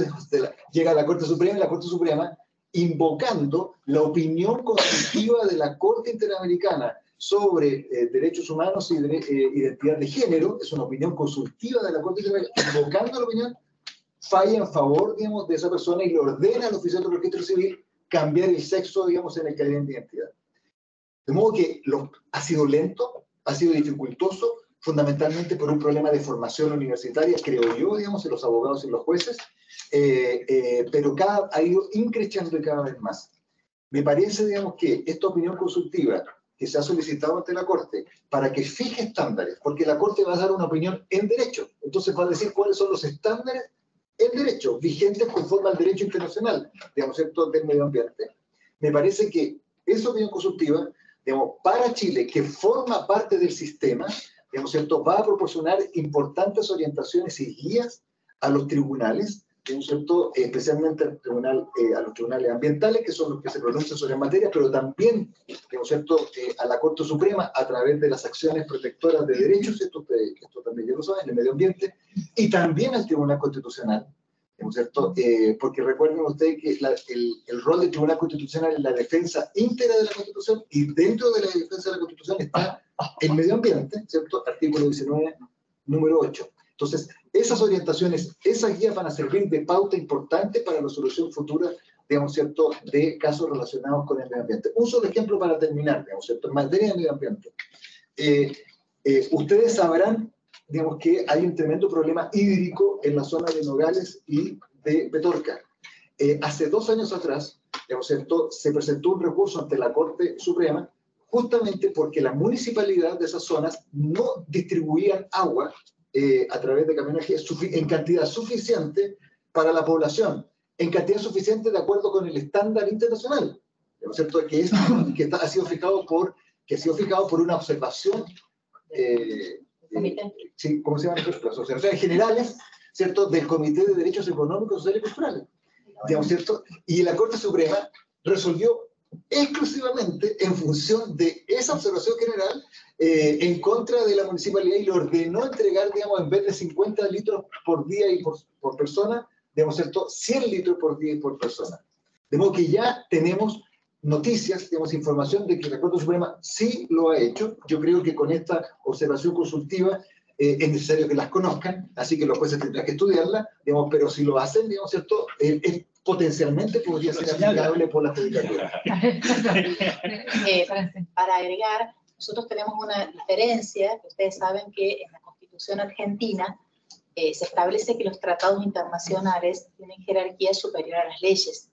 llega a la Corte Suprema, y la Corte Suprema, invocando la opinión consultiva de la Corte Interamericana sobre derechos humanos y identidad de género, es una opinión consultiva de la Corte Interamericana, invocando la opinión, falla en favor, digamos, de esa persona y le ordena al oficial de registro civil cambiar el sexo, digamos, en el carnet de identidad. De modo que ha sido lento, ha sido dificultoso, fundamentalmente por un problema de formación universitaria, creo yo, digamos, en los abogados y los jueces, pero ha ido increciendo cada vez más. Me parece, digamos, que esta opinión consultiva que se ha solicitado ante la Corte para que fije estándares, porque la Corte va a dar una opinión en derecho, entonces va a decir cuáles son los estándares en derecho vigentes conforme al derecho internacional, digamos, ¿cierto? Del medio ambiente. Me parece que esa opinión consultiva, digamos, para Chile, que forma parte del sistema, digamos, ¿cierto? Va a proporcionar importantes orientaciones y guías a los tribunales, digamos, ¿cierto? Especialmente a los tribunales ambientales, que son los que se pronuncian sobre materia, pero también, digamos, ¿cierto? A la Corte Suprema a través de las acciones protectoras de derechos, esto también ya lo saben, el medio ambiente, y también al Tribunal Constitucional, digamos, ¿cierto? Porque recuerden ustedes que el rol del Tribunal Constitucional es la defensa íntegra de la Constitución, y dentro de la defensa de la Constitución está el medio ambiente, ¿cierto? Artículo 19, número 8. Entonces, esas orientaciones, esas guías van a servir de pauta importante para la solución futura, digamos, ¿cierto?, de casos relacionados con el medio ambiente. Un solo ejemplo para terminar, digamos, ¿cierto?, en materia de medio ambiente. Ustedes sabrán, digamos, que hay un tremendo problema hídrico en la zona de Nogales y de Petorca. Hace 2 años atrás, digamos, ¿cierto?, se presentó un recurso ante la Corte Suprema justamente porque la municipalidad de esas zonas no distribuían agua a través de camionería en cantidad suficiente para la población, en cantidad suficiente de acuerdo con el estándar internacional, ¿no es cierto? Ha sido fijado por una observación, sí, ¿cómo se llama? Las observaciones generales, ¿cierto? Del Comité de Derechos Económicos, Sociales y Culturales, digamos, ¿cierto? Y la Corte Suprema resolvió exclusivamente en función de esa observación general en contra de la municipalidad y le ordenó entregar, digamos, en vez de 50 litros por día y por persona, digamos, ¿cierto? 100 litros por día y por persona. De modo que ya tenemos noticias, digamos, información de que la Corte Suprema sí lo ha hecho. Yo creo que con esta observación consultiva es necesario que las conozcan, así que los jueces tendrán que estudiarla, digamos, pero si lo hacen, digamos, ¿cierto? Potencialmente podría ser aplicable por la judicatura. Para agregar, nosotros tenemos una diferencia, que ustedes saben que en la Constitución argentina se establece que los tratados internacionales tienen jerarquía superior a las leyes.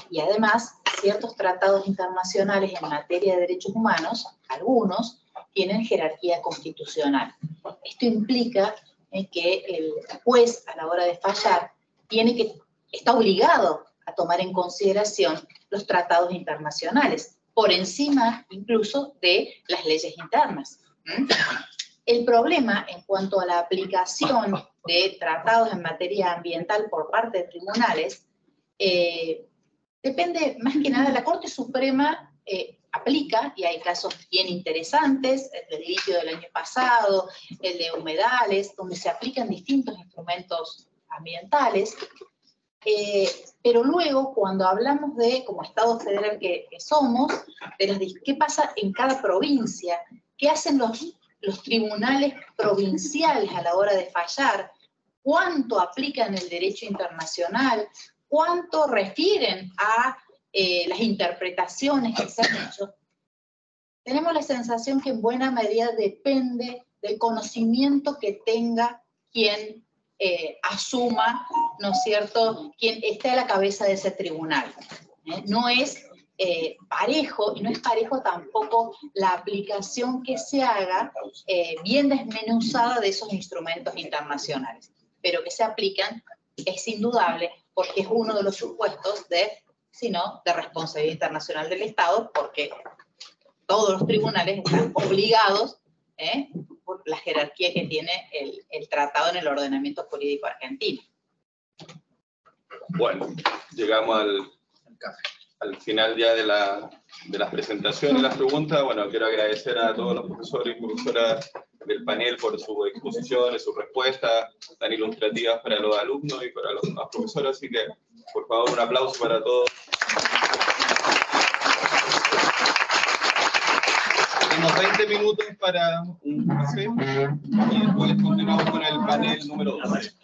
Y además, ciertos tratados internacionales en materia de derechos humanos, algunos, tienen jerarquía constitucional. Esto implica que el juez, a la hora de fallar, está obligado a tomar en consideración los tratados internacionales, por encima incluso de las leyes internas. El problema en cuanto a la aplicación de tratados en materia ambiental por parte de tribunales depende más que nada, la Corte Suprema aplica, y hay casos bien interesantes, el del litio del año pasado, el de humedales, donde se aplican distintos instrumentos ambientales, pero luego cuando hablamos de, como Estado federal que somos, qué pasa en cada provincia, qué hacen los tribunales provinciales a la hora de fallar, cuánto aplican el derecho internacional, cuánto refieren a las interpretaciones que se han hecho, tenemos la sensación que en buena medida depende del conocimiento que tenga quien asuma, ¿no es cierto?, quien esté a la cabeza de ese tribunal. No es parejo, y no es parejo tampoco la aplicación que se haga bien desmenuzada de esos instrumentos internacionales, pero que se aplican es indudable, porque es uno de los supuestos de responsabilidad internacional del Estado, porque todos los tribunales están obligados por la jerarquía que tiene el tratado en el ordenamiento jurídico argentino. Bueno, llegamos al final ya de las presentaciones y las preguntas. Bueno, quiero agradecer a todos los profesores y profesoras del panel por sus exposiciones, sus respuestas tan ilustrativas para los alumnos y para los profesores, así que, por favor, un aplauso para todos. Tenemos 20 minutos para un café y después continuamos con el panel número 2.